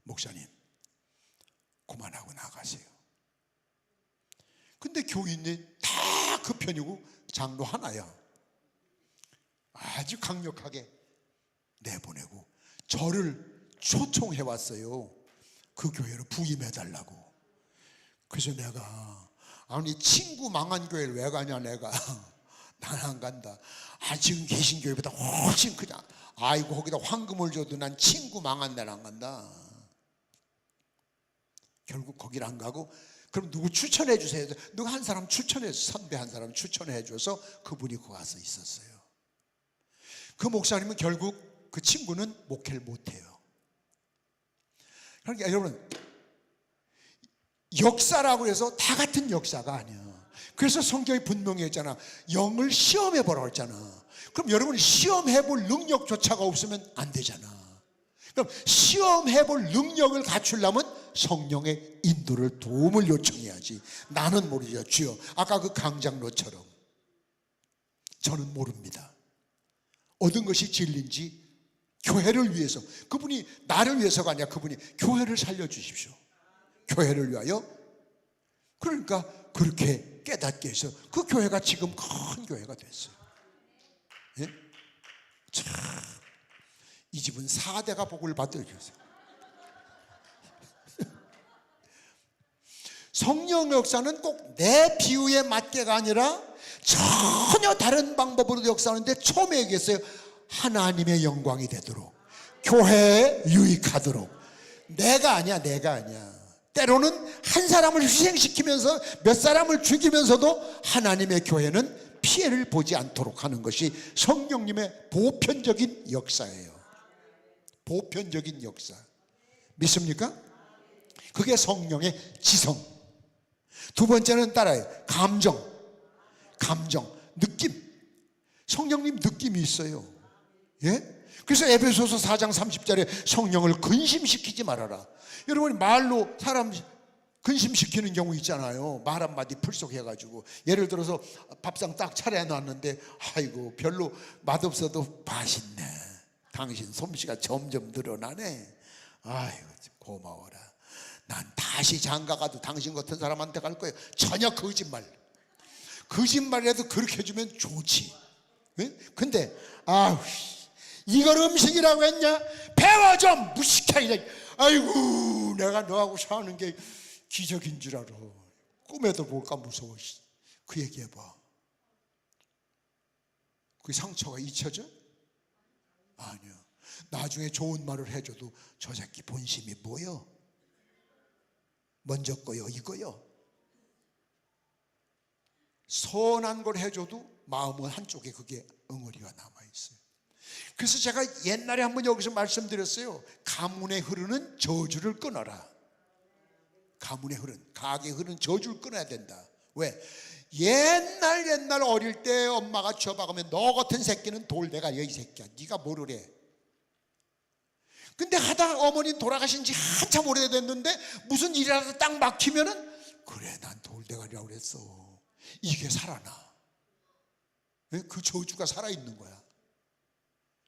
S2: 목사님, 그만하고 나가세요. 근데 교인이 다 그 편이고 장로 하나야. 아주 강력하게 내보내고 저를 초청해 왔어요. 그 교회로 부임해달라고. 그래서 내가, 아니 친구 망한 교회를 왜 가냐 내가. 난 안 간다. 지금 계신 교회보다 훨씬 크다. 아이고 거기다 황금을 줘도 난 친구 망한 데는 안 간다. 결국 거기를 안 가고, 그럼 누구 추천해 주세요. 누가 한 사람 추천해, 선배 한 사람 추천해 줘서 그분이 거기 가서 있었어요. 그 목사님은 결국 그 친구는 목회를 못해요. 그러니까 여러분, 역사라고 해서 다 같은 역사가 아니야. 그래서 성경이 분명히 했잖아. 영을 시험해 보라고 했잖아. 그럼 여러분이 시험해 볼 능력조차가 없으면 안 되잖아. 그럼 시험해 볼 능력을 갖추려면 성령의 인도를, 도움을 요청해야지. 나는 모르죠. 주여, 아까 그 강장로처럼 저는 모릅니다. 얻은 것이 진리인지 교회를 위해서, 그분이 나를 위해서가 아니라 그분이 교회를 살려주십시오. 교회를 위하여. 그러니까 그렇게 깨닫게 해서 그 교회가 지금 큰 교회가 됐어요. 예? 참, 이 집은 4대가 복을 받으셨어요. 성령 역사는 꼭 내 비유에 맞게가 아니라 전혀 다른 방법으로 역사하는데 처음에 얘기했어요. 하나님의 영광이 되도록, 교회에 유익하도록. 내가 아니야. 때로는 한 사람을 희생시키면서 몇 사람을 죽이면서도 하나님의 교회는 피해를 보지 않도록 하는 것이 성령님의 보편적인 역사예요. 보편적인 역사. 믿습니까? 그게 성령의 지성. 두 번째는 따라요. 감정, 느낌. 성령님 느낌이 있어요. 예? 그래서 에베소서 4장 30절에 성령을 근심시키지 말아라. 여러분이 말로 사람 근심시키는 경우 있잖아요. 말 한마디 풀썩해가지고. 예를 들어서 밥상 딱 차려놨는데 아이고 별로 맛없어도 맛있네. 당신 솜씨가 점점 늘어나네. 아이고 고마워라. 난 다시 장가가도 당신 같은 사람한테 갈 거예요. 전혀 거짓말이라도 그렇게 해주면 좋지. 네? 근데 이걸 음식이라고 했냐? 배워 좀 무식해. 아이고 내가 너하고 사는 게 기적인 줄 알아. 꿈에도 볼까 무서워. 그 얘기해봐. 그 상처가 잊혀져? 아니야. 나중에 좋은 말을 해줘도 저 새끼 본심이 뭐여? 먼저 거요 이거요. 선한 걸 해줘도 마음은 한쪽에 그게 엉어리가 남아있어요. 그래서 제가 옛날에 한번 여기서 말씀드렸어요. 가문에 흐르는 저주를 끊어라. 가게 흐르는 저주를 끊어야 된다. 왜? 옛날 어릴 때 엄마가 쥐어박으면 너 같은 새끼는 돌대가리야 이 새끼야. 네가 뭐를 해. 근데 하다가 어머니 돌아가신 지 한참 오래됐는데 무슨 일이라도 딱 막히면은 그래 난 돌대가리라고 그랬어. 이게 살아나. 그 저주가 살아있는 거야.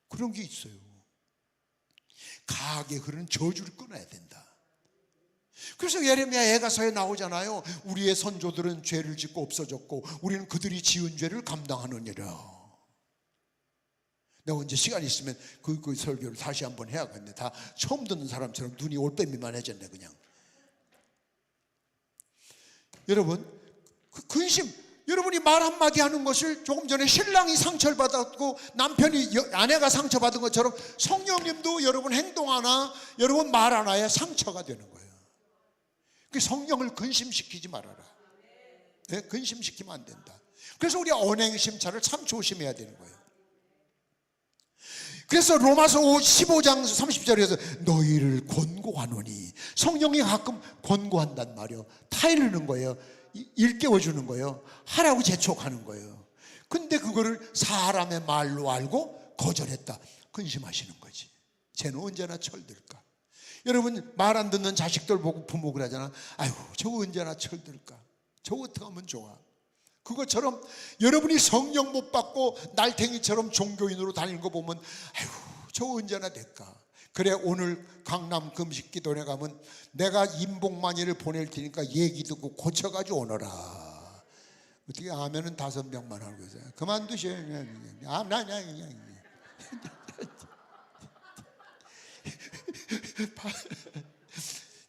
S2: 그런 게 있어요. 가게 흐르는 저주를 끊어야 된다. 그래서 예레미야 애가서에 나오잖아요. 우리의 선조들은 죄를 짓고 없어졌고 우리는 그들이 지은 죄를 감당하느니라. 내가 언제 시간 있으면 그 설교를 다시 한번 해야겠네. 다 처음 듣는 사람처럼 눈이 올빼미만 해졌네 그냥. 여러분 그 근심, 여러분이 말 한마디 하는 것을 조금 전에 신랑이 상처를 받았고 아내가 상처받은 것처럼 성령님도 여러분 행동 하나, 여러분 말 하나에 상처가 되는 거예요. 그 성령을 근심시키지 말아라. 네? 근심시키면 안 된다. 그래서 우리가 언행심차를 참 조심해야 되는 거예요. 그래서 로마서 15장 30절에서 너희를 권고하노니, 성령이 가끔 권고한단 말이에요. 타이르는 거예요. 일깨워주는 거예요. 하라고 재촉하는 거예요. 근데 그거를 사람의 말로 알고 거절했다. 근심하시는 거지. 쟤는 언제나 철들까. 여러분 말 안 듣는 자식들 보고 부모 그러잖아. 아이고 저거 언제나 철들까. 저거 어떻게 하면 좋아. 그것처럼 여러분이 성령 못 받고 날탱이처럼 종교인으로 다니는 거 보면 아이고 저거 언제나 될까. 그래 오늘 강남 금식기도원에 가면 내가 임복만이를 보낼 테니까 얘기 듣고 고쳐가지고 오너라. 어떻게 하면은 5명만 하는 거죠. 그만두셔.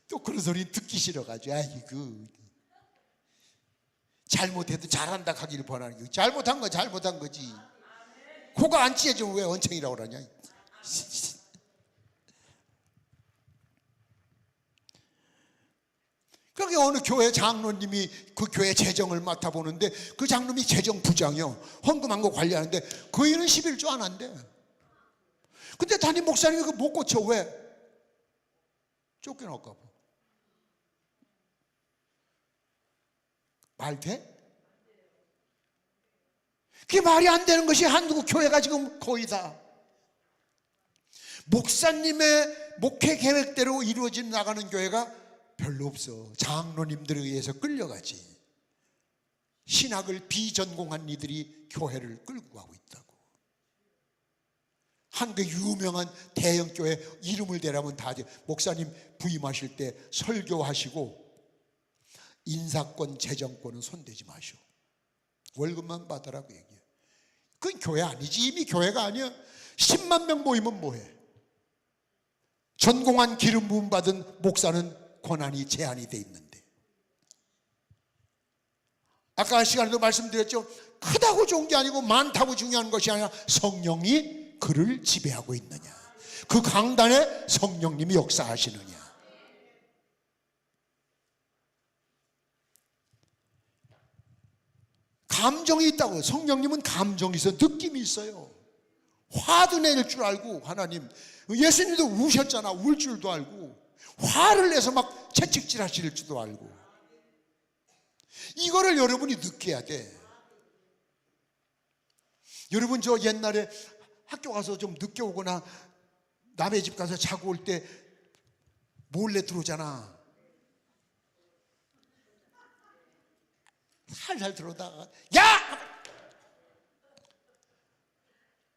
S2: 또 그런 소리 듣기 싫어가지고 아이고 잘못해도 잘한다 하기를 바라는 거. 잘못한 거 잘못한 거지. 코가 안 찢어지면 왜 원청이라고 그러냐. 그게 어느 교회 장로님이 그 교회 재정을 맡아보는데 그 장로님이 재정 부장이요. 헌금한 거 관리하는데 그 일은 11조 안 한대. 근데 담임 목사님이 그거 못 고쳐. 왜? 쫓겨날까 봐. 말 돼? 그게 말이 안 되는 것이 한국 교회가 지금 거의 다 목사님의 목회 계획대로 이루어져 나가는 교회가 별로 없어. 장로님들에 의해서 끌려가지. 신학을 비전공한 이들이 교회를 끌고 가고 있다고. 한국 유명한 대형교회 이름을 대라면 다 아죠. 목사님 부임하실 때 설교하시고 인사권, 재정권은 손대지 마시오. 월급만 받으라고 얘기해. 그건 교회 아니지. 이미 교회가 아니야. 10만 명 모이면 뭐해? 전공한 기름 부음 받은 목사는 권한이 제한이 돼 있는데, 아까 시간에도 말씀드렸죠. 크다고 좋은 게 아니고 많다고 중요한 것이 아니라 성령이 그를 지배하고 있느냐, 그 강단에 성령님이 역사하시느냐. 감정이 있다고요. 성령님은 감정이 있어요. 느낌이 있어요. 화도 낼 줄 알고, 하나님 예수님도 우셨잖아. 울 줄도 알고, 화를 내서 막 채찍질 하실 줄도 알고. 이거를 여러분이 느껴야 돼. 여러분, 저 옛날에 학교 가서 좀 늦게 오거나 남의 집 가서 자고 올 때 몰래 들어오잖아. 살살 들어오다가 야!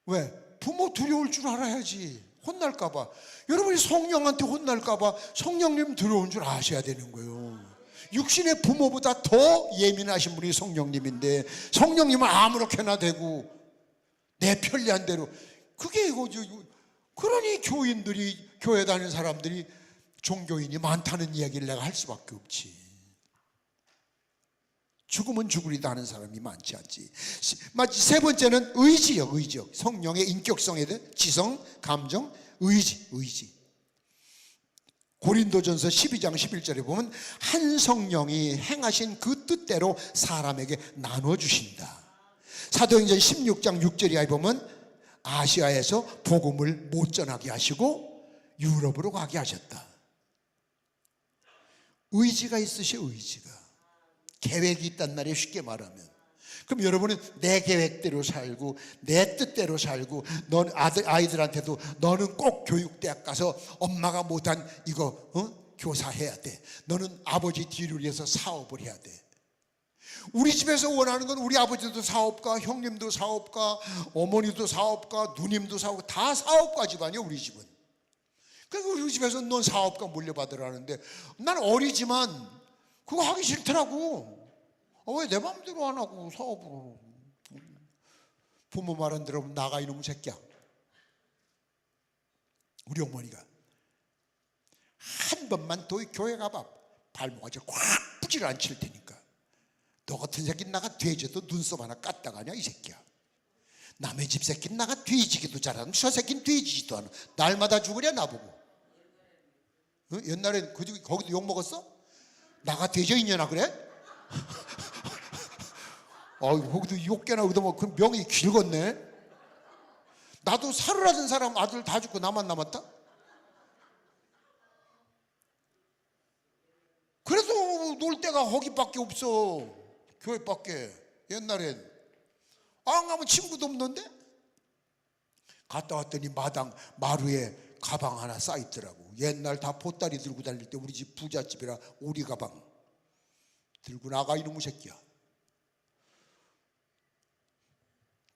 S2: 왜? 부모 두려울 줄 알아야지. 혼날까봐. 여러분이 성령한테 혼날까봐 성령님 두려운 줄 아셔야 되는 거예요. 육신의 부모보다 더 예민하신 분이 성령님인데, 성령님은 아무렇게나 되고 내 편리한 대로. 그게 이거죠. 그러니 교인들이, 교회 다니는 사람들이 종교인이 많다는 이야기를 내가 할 수밖에 없지. 죽으면 죽으리다 하는 사람이 많지 않지. 세 번째는 의지요. 의지요. 성령의 인격성에 대한 지성, 감정, 의지. 고린도전서 12장 11절에 보면 한 성령이 행하신 그 뜻대로 사람에게 나눠주신다. 사도행전 16장 6절에 보면 아시아에서 복음을 못 전하게 하시고 유럽으로 가게 하셨다. 의지가 있으셔. 의지가. 계획이 있단 말이에요. 쉽게 말하면. 그럼 여러분은 내 계획대로 살고 내 뜻대로 살고, 넌 아이들한테도 너는 꼭 교육대학 가서 엄마가 못한 이거 교사해야 돼. 너는 아버지 뒤를 위해서 사업을 해야 돼. 우리 집에서 원하는 건, 우리 아버지도 사업가, 형님도 사업가, 어머니도 사업가, 누님도 사업가, 다 사업가 집안이야 우리 집은. 그러니까 우리 집에서 넌 사업가 물려받으라는데, 난 어리지만 그거 하기 싫더라고. 왜 내 마음대로 안 하고 사업으로. 부모 말 안 들으면 나가 이놈의 새끼야. 우리 어머니가 한 번만 더 교회 가봐 발목아지 꽉 부지를 안 칠 테니까. 너 같은 새끼는 나가 돼지도 눈썹 하나 깠다 가냐 이 새끼야. 남의 집 새끼는 나가 돼지기도 잘하는 저 새끼는 돼지지도 않아. 날마다 죽으랴 나보고. 옛날에 거기도 욕 먹었어? 나가 돼져 있냐나 그래? 거기도 욕개나 얻어먹고 그 명이 길겠네. 나도 살으라던 사람 아들 다 죽고 나만 남았다? 그래도 놀 데가 거기밖에 없어. 교회밖에. 옛날엔 안 가면 친구도 없는데? 갔다 왔더니 마당 마루에 가방 하나 쌓여있더라고. 옛날 다 보따리 들고 다닐 때 우리 집 부잣집이라 오리 가방 들고 나가 이놈의 새끼야.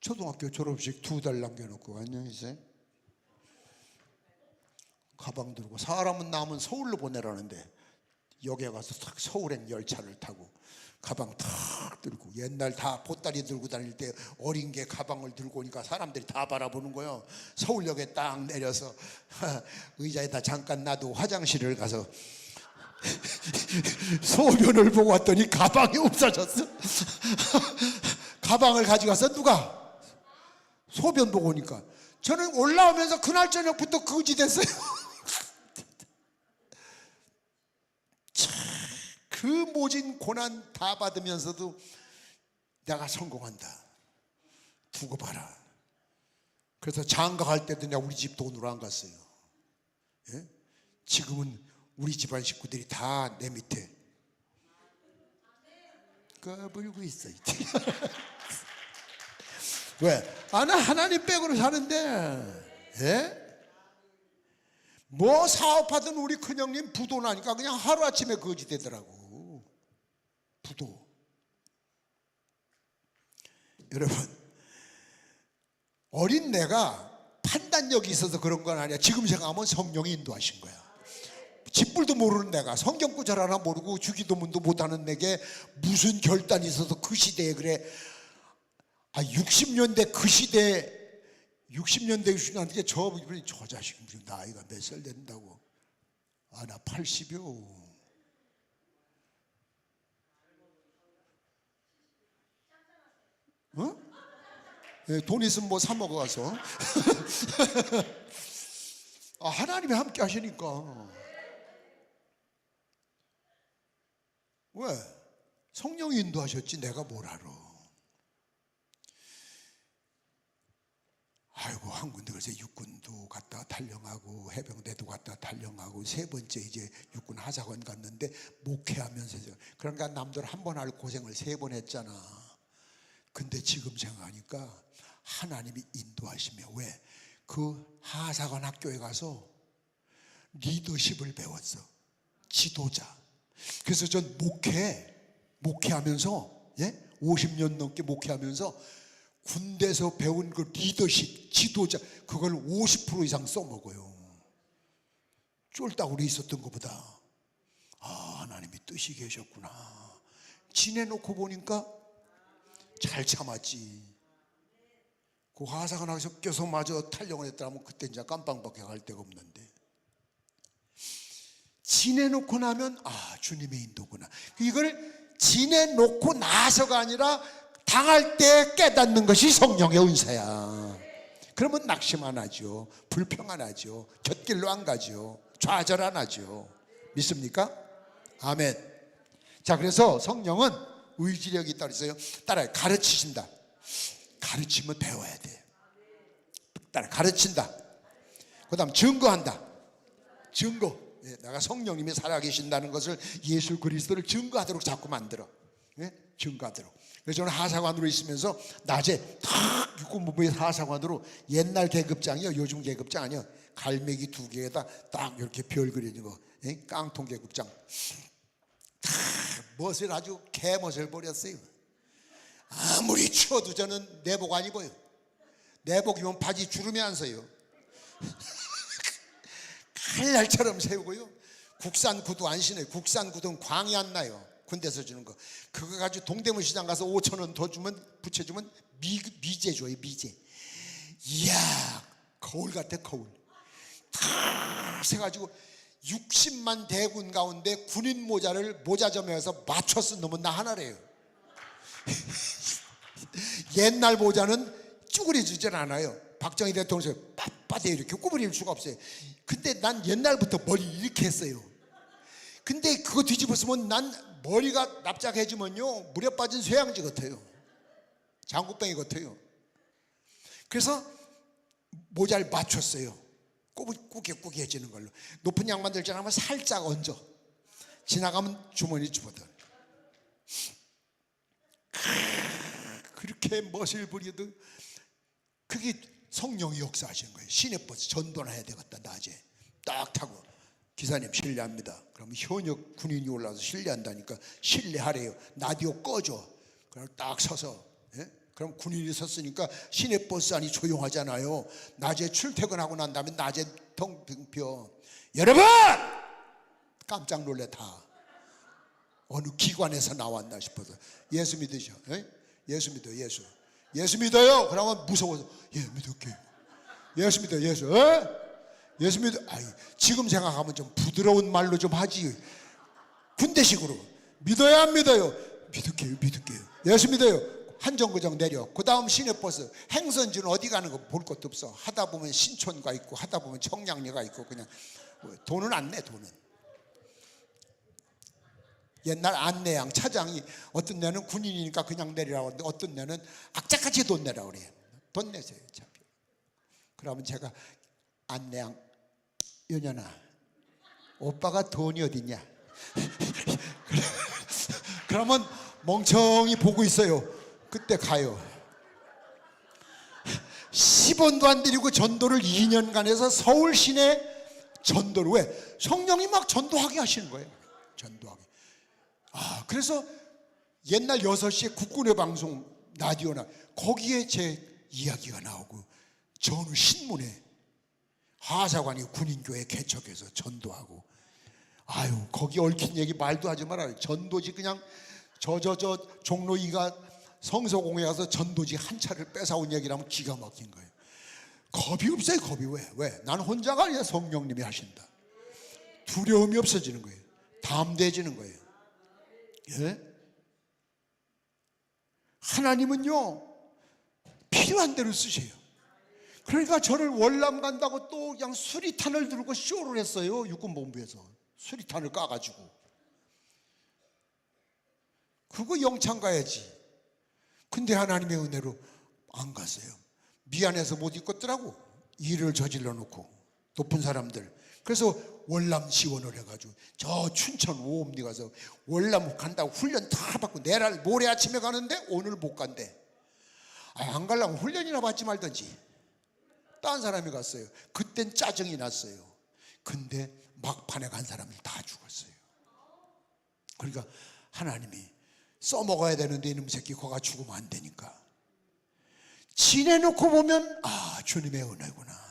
S2: 초등학교 졸업식 2달 남겨놓고 안녕히세요. 가방 들고. 사람은 남은 서울로 보내라는데 역에 가서 탁 서울행 열차를 타고 가방 탁 들고, 옛날 다 보따리 들고 다닐 때 어린 게 가방을 들고 오니까 사람들이 다 바라보는 거예요. 서울역에 딱 내려서 의자에다 잠깐 놔두고 화장실을 가서 소변을 보고 왔더니 가방이 없어졌어. 가방을 가져가서 누가 소변 보고 오니까 저는 올라오면서 그날 저녁부터 거지 됐어요. 그 모진 고난 다 받으면서도 내가 성공한다. 두고 봐라. 그래서 장가갈 때도 내가 우리 집 돈으로 안 갔어요. 예? 지금은 우리 집안 식구들이 다 내 밑에 까불고 있어. 왜? 나 하나님 백으로 사는데. 예? 뭐 사업하던 우리 큰형님 부도 나니까 그냥 하루아침에 거지 되더라고. 부도. 여러분, 어린 내가 판단력이 있어서 그런 건 아니야. 지금 생각하면 성령이 인도하신 거야. 짓불도 모르는 내가, 성경 구절 하나 모르고 주기도문도 못하는 내게 무슨 결단이 있어서 그 시대에 그래. 60년대 그 시대, 60년대 60년대 저 자식은 지금 나이가 몇 살 된다고. 나 80이요. 네, 돈 있으면 뭐 사 먹어가서. 하나님이 함께 하시니까. 왜? 성령이 인도하셨지 내가 뭘 알아. 아이고, 한 군데 그래서 육군도 갔다 탈영하고 해병대도 갔다 탈영하고 세 번째 이제 육군 하사관 갔는데 목회하면서, 그러니까 남들 한 번 할 고생을 세 번 했잖아. 근데 지금 생각하니까 하나님이 인도하시며, 왜? 그 하사관 학교에 가서 리더십을 배웠어. 지도자. 그래서 전 목회하면서 50년 넘게 목회하면서 군대에서 배운 그 리더십, 지도자, 그걸 50% 이상 써먹어요. 쫄딱 우리 있었던 것보다. 하나님이 뜻이 계셨구나. 지내놓고 보니까 잘 참았지. 그 하사관 학교 껴서 마저 탈영을 했더라면 그때 이제 깜빵밖에 갈 데가 없는데, 지내놓고 나면 주님의 인도구나. 이걸 지내놓고 나서가 아니라 당할 때 깨닫는 것이 성령의 은사야. 그러면 낙심 안 하죠. 불평 안 하죠. 곁길로 안 가죠. 좌절 안 하죠. 믿습니까? 아멘. 자, 그래서 성령은 의지력이 있다고 했어요. 따라요. 가르치신다. 가르치면 배워야 돼. 따라 가르친다. 그 다음 증거한다. 증거. 내가 성령님이 살아계신다는 것을, 예수 그리스도를 증거하도록 자꾸 만들어. 증거하도록. 그래서 저는 하사관으로 있으면서 낮에 탁 육군본부의 하사관으로, 옛날 계급장이요, 요즘 계급장 아니요, 갈매기 2개에다 딱 이렇게 별 그려진 거, 깡통 계급장. 멋을 아주 개멋을 버렸어요. 아무리 추워도 저는 내복 안 입어요. 내복 입으면 바지 주름이 안 서요. 칼날처럼 세우고요. 국산 구두 안 신어요. 국산 구두는 광이 안 나요. 군대에서 주는 거. 그거 가지고 동대문 시장 가서 5,000원 더 주면, 붙여주면 미제 줘요. 미제. 이야, 거울 같아, 거울. 다 세가지고 60만 대군 가운데 군인 모자를 모자점에 가서 맞춰 쓴 놈은 나 하나래요. 옛날 모자는 쭈그려지질 않아요. 박정희 대통령이 빳빳해 이렇게 구부릴 수가 없어요. 근데 난 옛날부터 머리 이렇게 했어요. 근데 그거 뒤집어 쓰면 난 머리가 납작해지면요, 물에 빠진 쇠양지 같아요. 장구뱅이 같아요. 그래서 모자를 맞췄어요. 꾸깃꾸깃해지는 걸로. 높은 양반들 지나가면 살짝 얹어. 지나가면 주머니 집어넣어. 그렇게 멋을 부리도 그게 성령이 역사하시는 거예요. 시내버스 전도나 해야 되겠다. 낮에 딱 타고, 기사님 실례합니다. 그러면 현역 군인이 올라와서 실례한다니까 실례하래요. 라디오 꺼줘. 그럼 딱 서서, 그럼 군인이 섰으니까 시내버스 안이 조용하잖아요. 낮에 출퇴근하고 난 다음에 낮에 등표, 여러분! 깜짝 놀래. 다 어느 기관에서 나왔나 싶어서. 예수 믿으셔. 예수 믿어. 예수 믿어요. 그러면 무서워서, 믿을게요. 예수 믿어. 예수 믿어. 지금 생각하면 좀 부드러운 말로 좀 하지. 군대식으로 믿어요, 안 믿어요? 믿을게요. 예수 믿어요. 한정거장 내려. 그 다음 시내버스. 행선지는 어디 가는 거 볼 것도 없어. 하다 보면 신촌가 있고, 하다 보면 청량리가 있고, 그냥 돈은 안 내. 돈은 옛날 안내양 차장이, 어떤 데는 군인이니까 그냥 내리라고 하는데 어떤 데는 악착같이 돈 내라고 그래요. 돈 내세요. 그러면 제가, 안내양 연연아, 오빠가 돈이 어딨냐? 그러면 멍청이 보고 있어요. 그때 가요. 10원도 안 들이고 전도를 2년간 해서 서울 시내 전도를, 왜? 성령이 막 전도하게 하시는 거예요. 전도하게. 그래서 옛날 6시에 국군의 방송 라디오나, 거기에 제 이야기가 나오고, 전후 신문에 하사관이 군인교회 개척해서 전도하고, 아유 거기 얽힌 얘기 말도 하지 말아요. 전도지 그냥 저 종로이가 성서공회 가서 전도지 한 차를 뺏어온 얘기라면 기가 막힌 거예요. 겁이 없어요. 겁이. 왜? 난 혼자가 아니라 성령님이 하신다. 두려움이 없어지는 거예요. 담대해지는 거예요. 예? 하나님은요 필요한 대로 쓰세요. 그러니까 저를 월남 간다고 또 그냥 수리탄을 들고 쇼를 했어요. 육군본부에서 수리탄을 까가지고. 그거 영창 가야지. 근데 하나님의 은혜로 안 갔어요. 미안해서 못 입겠더라고. 일을 저질러 놓고 높은 사람들. 그래서 월남 지원을 해가지고 저 춘천 오음리 가서 월남 간다고 훈련 다 받고 내일 모레 아침에 가는데 오늘 못 간대. 안 가려면 훈련이나 받지 말든지. 딴 사람이 갔어요. 그땐 짜증이 났어요. 근데 막판에 간 사람이 다 죽었어요. 그러니까 하나님이 써먹어야 되는데 이놈 새끼 거가 죽으면 안 되니까 지내놓고 보면 주님의 은혜구나.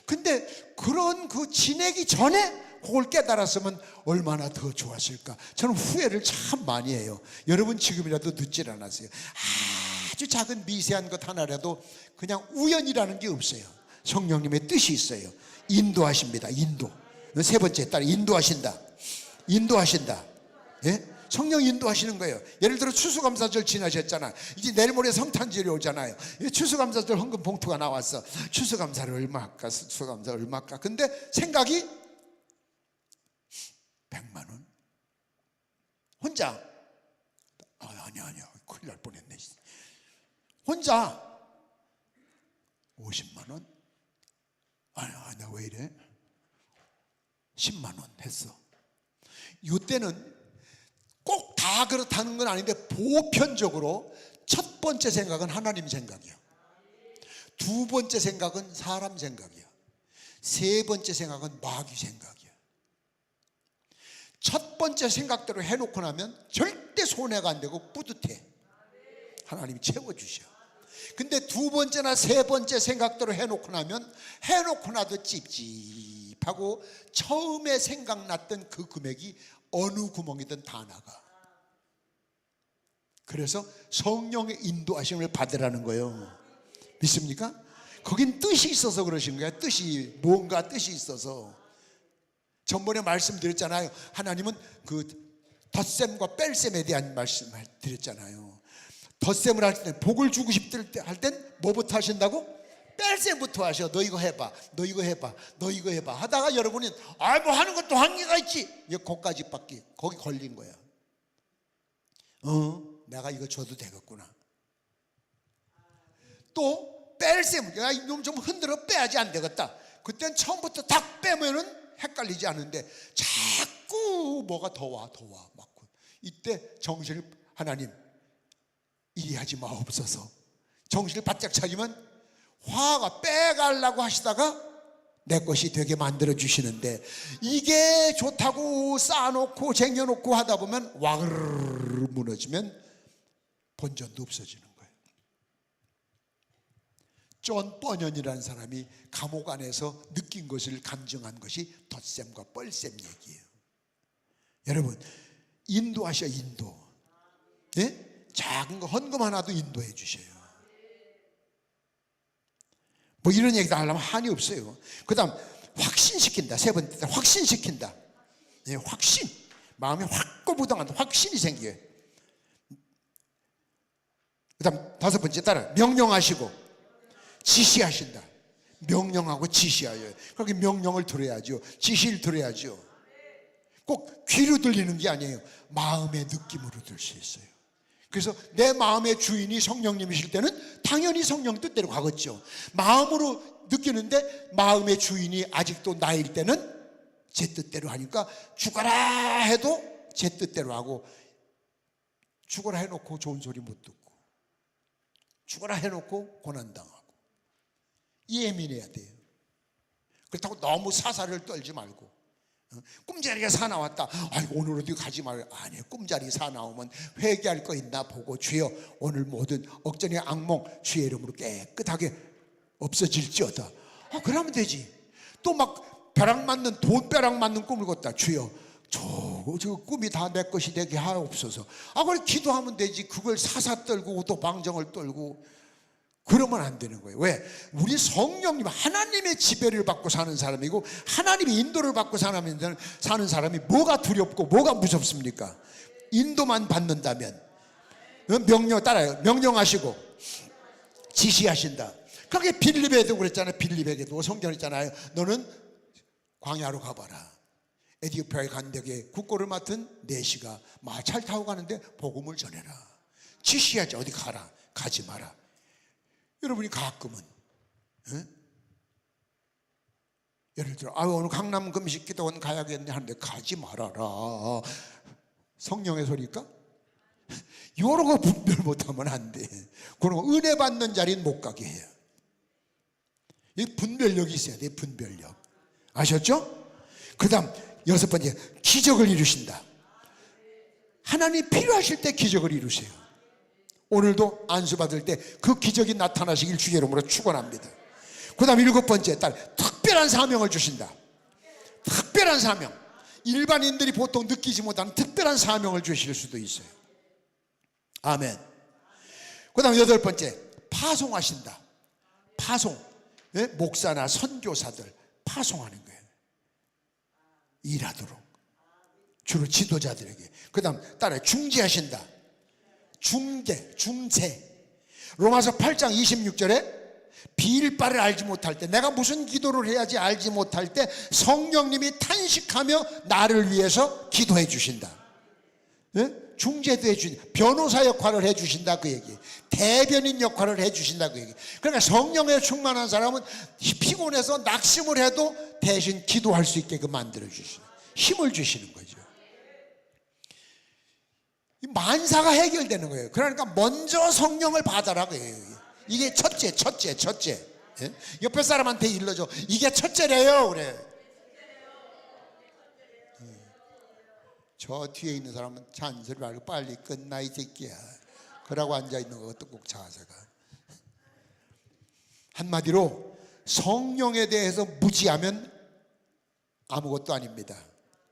S2: 근데 그런 그 지내기 전에 그걸 깨달았으면 얼마나 더 좋았을까. 저는 후회를 참 많이 해요. 여러분 지금이라도 늦질 않았어요. 아주 작은 미세한 것 하나라도 그냥 우연이라는 게 없어요. 성령님의 뜻이 있어요. 인도하십니다. 인도. 세 번째 따라 인도하신다. 인도하신다. 예? 성령 인도하시는 거예요. 예를 들어 추수감사절 지나셨잖아요. 이제 내일 모레 성탄절이 오잖아요. 추수감사절 헌금 봉투가 나왔어. 추수감사를 얼마 할까? 추수감사 얼마 할까? 근데 생각이 100만 원? 혼자 아니야 큰일 날 뻔했네. 혼자 50만 원? 아니야 왜 이래? 10만 원 했어. 이때는 꼭 다 그렇다는 건 아닌데 보편적으로 첫 번째 생각은 하나님 생각이야. 두 번째 생각은 사람 생각이야. 세 번째 생각은 마귀 생각이야. 첫 번째 생각대로 해놓고 나면 절대 손해가 안 되고 뿌듯해. 하나님이 채워주셔. 근데 두 번째나 세 번째 생각대로 해놓고 나면 해놓고 나도 찝찝하고 처음에 생각났던 그 금액이 어느 구멍이든 다 나가. 그래서 성령의 인도하심을 받으라는 거예요. 믿습니까? 거긴 뜻이 있어서 그러신 거야. 뜻이 뭔가 뜻이 있어서. 전번에 말씀드렸잖아요. 하나님은 그 덧셈과 뺄셈에 대한 말씀을 드렸잖아요. 덧셈을 할 때 복을 주고 싶을 때 할 땐 뭐부터 하신다고? 뺄셈부터 하셔. 너 이거 해봐. 너 이거 해봐. 너 이거 해봐. 하다가 여러분이 뭐 하는 것도 한계가 있지. 거기까지 밖에 거기 걸린 거야. 내가 이거 줘도 되겠구나. 또 뺄셈. 야 이놈 좀 흔들어 빼야지 안 되겠다. 그땐 처음부터 딱 빼면은 헷갈리지 않은데 자꾸 뭐가 더 와. 막 이때 정신을 하나님 이리 하지 마옵소서. 정신을 바짝 차리면 화가 빼가려고 하시다가 내 것이 되게 만들어 주시는데 이게 좋다고 쌓아놓고 쟁여놓고 하다 보면 와르르 무너지면 본전도 없어지는 거예요. 존 버년이라는 사람이 감옥 안에서 느낀 것을 감정한 것이 덧셈과 뻘셈 얘기예요. 여러분 인도하셔. 인도. 예? 작은 거 헌금 하나도 인도해 주셔요. 뭐 이런 얘기 다 하려면 한이 없어요. 그 다음 확신시킨다. 세 번째 확신시킨다. 네, 확신. 마음에 확고부동한 확신이 생겨요. 그 다음 다섯 번째 따라 명령하시고 지시하신다. 명령하고 지시하여요. 그렇게 명령을 들어야죠. 지시를 들어야죠. 꼭 귀로 들리는 게 아니에요. 마음의 느낌으로 들 수 있어요. 그래서 내 마음의 주인이 성령님이실 때는 당연히 성령 뜻대로 가겠죠. 마음으로 느끼는데 마음의 주인이 아직도 나일 때는 제 뜻대로 하니까 죽어라 해도 제 뜻대로 하고 죽어라 해놓고 좋은 소리 못 듣고 죽어라 해놓고 고난당하고 예민해야 돼요. 그렇다고 너무 사사를 떨지 말고 꿈자리가 사나왔다. 아이고 오늘 어디 가지 말아요. 아니에요. 꿈자리 사나오면 회개할 거 있나 보고 주여 오늘 모든 억전의 악몽 주의 이름으로 깨끗하게 없어질지어다. 그러면 되지. 또 막 벼락 맞는 돈벼락 맞는 꿈을 꿨다. 주여 저 꿈이 다 내 것이 되게 하옵소서. 그걸 기도하면 되지. 그걸 사사 떨고 또 방정을 떨고 그러면 안 되는 거예요. 왜? 우리 성령님 하나님의 지배를 받고 사는 사람이고 하나님의 인도를 받고 사는 사람이 뭐가 두렵고 뭐가 무섭습니까? 인도만 받는다면 명령 따라요. 명령하시고 지시하신다. 그게 빌립에도 그랬잖아요. 빌립에게도 성경에 있잖아요. 너는 광야로 가봐라. 에티오피아의 간덕에 국고를 맡은 내시가 마차를 타고 가는데 복음을 전해라. 지시하지. 어디 가라. 가지 마라. 여러분이 가끔은 예를 들어 오늘 강남 금식기도원 가야겠네 하는데 가지 말아라. 성령의 소리일까? 이런 거 분별 못하면 안 돼. 그런 거 은혜 받는 자리는 못 가게 해요. 이 분별력이 있어야 돼. 분별력. 아셨죠? 그 다음 6번째, 기적을 이루신다. 하나님 필요하실 때 기적을 이루세요. 오늘도 안수 받을 때 그 기적이 나타나시길 주의 이름으로 축원합니다. 그 다음 7번째, 특별한 사명을 주신다. 특별한 사명. 일반인들이 보통 느끼지 못하는 특별한 사명을 주실 수도 있어요. 아멘. 그 다음 8번째, 파송하신다. 파송. 목사나 선교사들 파송하는 거예요. 일하도록. 주로 지도자들에게. 그 다음 따라해. 중재하신다. 중재. 로마서 8장 26절에 비일 바를 알지 못할 때, 내가 무슨 기도를 해야지 알지 못할 때 성령님이 탄식하며 나를 위해서 기도해 주신다. 중재도 해주신다. 변호사 역할을 해주신다 그 얘기. 대변인 역할을 해주신다 그 얘기. 그러니까 성령에 충만한 사람은 피곤해서 낙심을 해도 대신 기도할 수 있게끔 만들어 주시는, 힘을 주시는 거죠. 만사가 해결되는 거예요. 그러니까 먼저 성령을 받아라 그래요. 이게 첫째. 옆에 사람한테 일러줘. 이게 첫째래요 그래. 저 뒤에 있는 사람은 잔소리 말고 빨리 끝나 이 새끼야. 그러고 앉아있는 것도 꼭 자세가. 한마디로 성령에 대해서 무지하면 아무것도 아닙니다.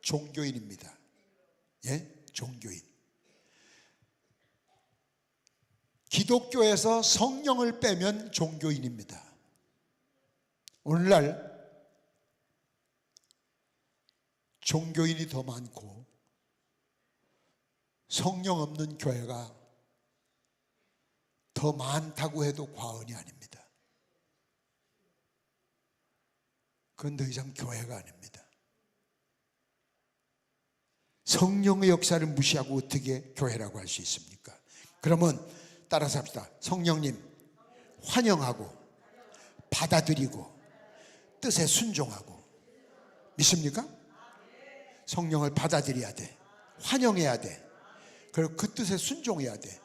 S2: 종교인입니다. 종교인. 기독교에서 성령을 빼면 종교인입니다. 오늘날 종교인이 더 많고 성령 없는 교회가 더 많다고 해도 과언이 아닙니다. 그건 더 이상 교회가 아닙니다. 성령의 역사를 무시하고 어떻게 교회라고 할 수 있습니까? 그러면 따라서 합시다. 성령님 환영하고 받아들이고 뜻에 순종하고. 믿습니까? 성령을 받아들여야 돼. 환영해야 돼. 그리고 그 뜻에 순종해야 돼.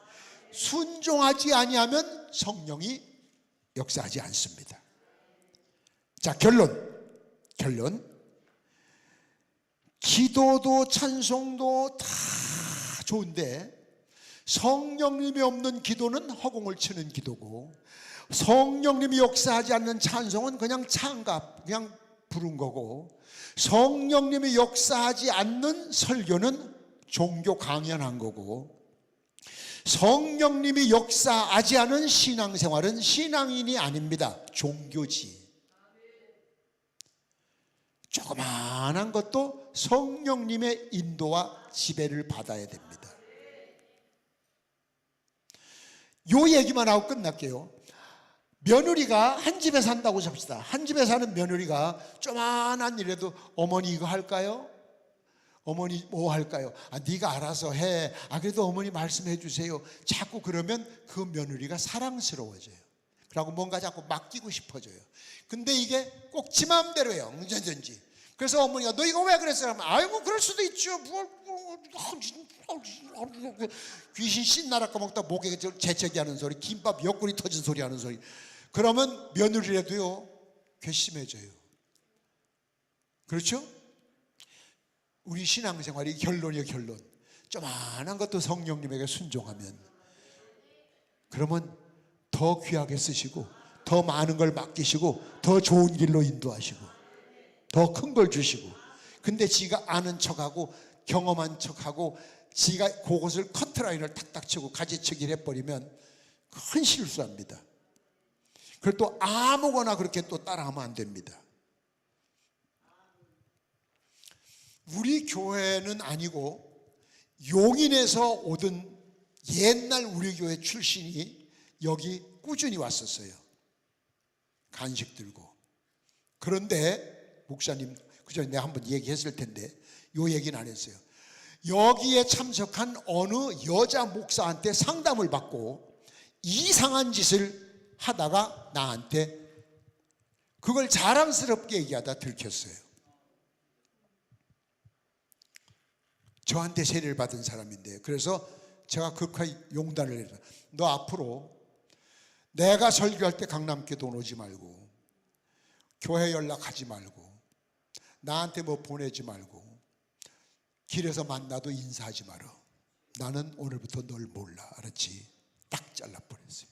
S2: 순종하지 아니하면 성령이 역사하지 않습니다. 자, 결론. 기도도 찬송도 다 좋은데 성령님이 없는 기도는 허공을 치는 기도고, 성령님이 역사하지 않는 찬송은 그냥 창갑, 그냥 부른 거고, 성령님이 역사하지 않는 설교는 종교 강연한 거고, 성령님이 역사하지 않은 신앙생활은 신앙인이 아닙니다. 종교지. 조그마한 것도 성령님의 인도와 지배를 받아야 됩니다. 요 얘기만 하고 끝날게요. 며느리가 한 집에 산다고 잡시다. 한 집에 사는 며느리가 조그만한 일에도 어머니 이거 할까요? 어머니 뭐 할까요? 네가 알아서 해. 그래도 어머니 말씀해 주세요. 자꾸 그러면 그 며느리가 사랑스러워져요. 그러고 뭔가 자꾸 맡기고 싶어져요. 근데 이게 꼭 지 마음대로예요. 언제든지. 그래서 어머니가 너 이거 왜 그랬어? 하면 아이고 그럴 수도 있죠. 귀신 씻나라 까먹다 목에 재채기 하는 소리, 김밥 옆구리 터진 소리 하는 소리. 그러면 며느리라도요 괘씸해져요. 그렇죠? 우리 신앙생활이 결론이에요. 결론. 조그만한 것도 성령님에게 순종하면, 그러면 더 귀하게 쓰시고 더 많은 걸 맡기시고 더 좋은 길로 인도하시고 더 큰 걸 주시고, 근데 지가 아는 척하고 경험한 척하고 지가 그것을 커트라인을 탁탁 치고 가지치기를 해버리면 큰 실수합니다. 그걸 또 아무거나 그렇게 또 따라하면 안 됩니다. 우리 교회는 아니고 용인에서 오던 옛날 우리 교회 출신이 여기 꾸준히 왔었어요. 간식 들고. 그런데 목사님 그전에 내가 한번 얘기했을 텐데 요 얘기는 안 했어요. 여기에 참석한 어느 여자 목사한테 상담을 받고 이상한 짓을 하다가 나한테 그걸 자랑스럽게 얘기하다 들켰어요. 저한테 세례를 받은 사람인데, 그래서 제가 극하게 용단을 해서 너 앞으로 내가 설교할 때 강남교도 오지 말고 교회 연락하지 말고 나한테 뭐 보내지 말고 길에서 만나도 인사하지 마라. 나는 오늘부터 널 몰라. 알았지? 딱 잘라버렸어요.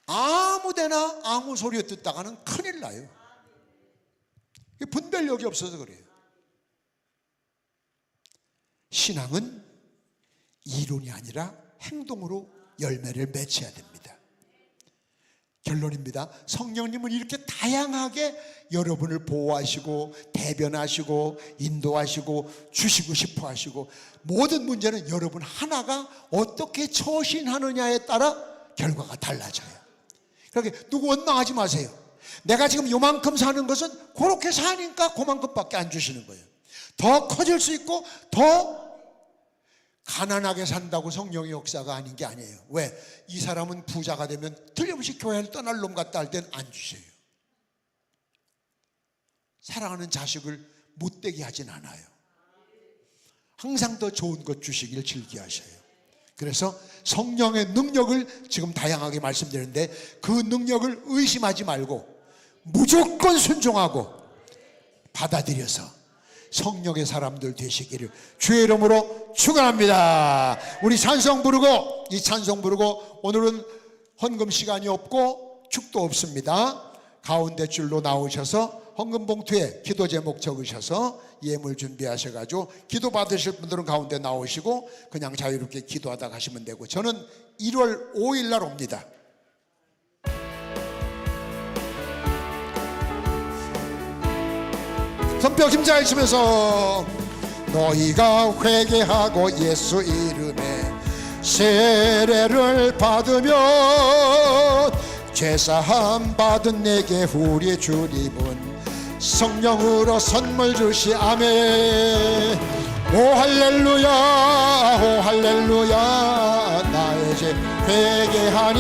S2: 아무데나 아무 소리 듣다가는 큰일 나요. 분별력이 없어서 그래요. 신앙은 이론이 아니라 행동으로 열매를 맺어야 됩니다. 결론입니다. 성령님은 이렇게 다양하게 여러분을 보호하시고 대변하시고 인도하시고 주시고 싶어 하시고, 모든 문제는 여러분 하나가 어떻게 처신하느냐에 따라 결과가 달라져요. 그렇게 누구 원망하지 마세요. 내가 지금 요만큼 사는 것은 그렇게 사니까 그만큼밖에 안 주시는 거예요. 더 커질 수 있고 더 가난하게 산다고 성령의 역사가 아닌 게 아니에요. 왜? 이 사람은 부자가 되면 틀림없이 교회를 떠날 놈 같다 할 땐 안 주세요. 사랑하는 자식을 못되게 하진 않아요. 항상 더 좋은 것 주시길 즐겨하셔요. 그래서 성령의 능력을 지금 다양하게 말씀드리는데 그 능력을 의심하지 말고 무조건 순종하고 받아들여서 성령의 사람들 되시기를 주의 이름으로 축원합니다. 우리 찬송 부르고, 이 찬송 부르고, 오늘은 헌금 시간이 없고 축도 없습니다. 가운데 줄로 나오셔서 헌금 봉투에 기도 제목 적으셔서 예물 준비하셔가지고 기도 받으실 분들은 가운데 나오시고 그냥 자유롭게 기도하다 가시면 되고, 저는 1월 5일 날 옵니다. 손뼉 힘잘 치면서 너희가 회개하고 예수 이름에 세례를 받으면 죄사함 받은 내게 우리 주님은 성령으로 선물 주시. 아멘. 오 할렐루야 오 할렐루야 나의 죄 회개하니.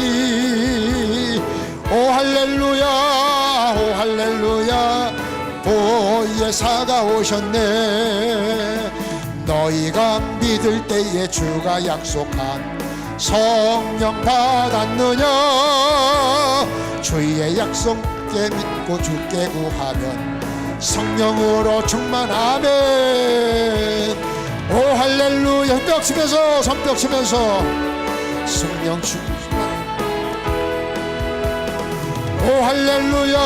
S2: 오 할렐루야 오 할렐루야 보혜사가 오셨네. 너희가 믿을 때에 주가 약속한 성령 받았느냐. 주의 약속에 믿고 주께 구하면 성령으로 충만하면. 오 할렐루야. 손뼉 치면서 손뼉 치면서 성령 충만. 오 할렐루야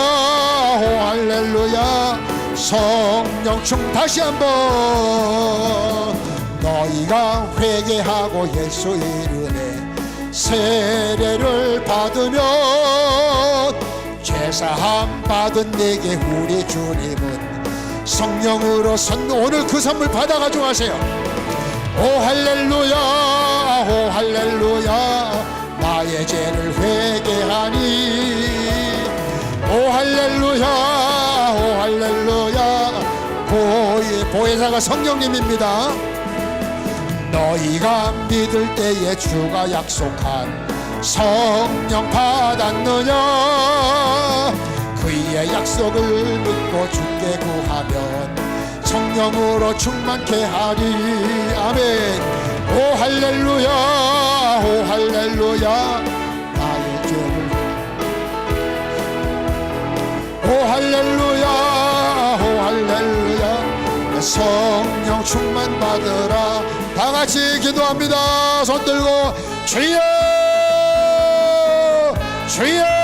S2: 오 할렐루야 성령 충. 다시 한번 너희가 회개하고 예수 이름에 세례를 받으면 죄사함 받은 내게 우리 주님은 성령으로 오늘 그 선물 받아가지고 가세요. 오 할렐루야 오 할렐루야 나의 죄를 회개하니. 오 할렐루야 오 할렐루야 보혜사가 성령님입니다. 너희가 믿을 때에 주가 약속한 성령 받았느냐. 그의 약속을 믿고 주께 구하면 성령으로 충만케 하리. 아멘. 오 할렐루야 오 할렐루야 나의 죄를. 오 할렐루야 오 할렐루야 성령 충만 받으라. 다같이 기도합니다. 손 들고 주여 주여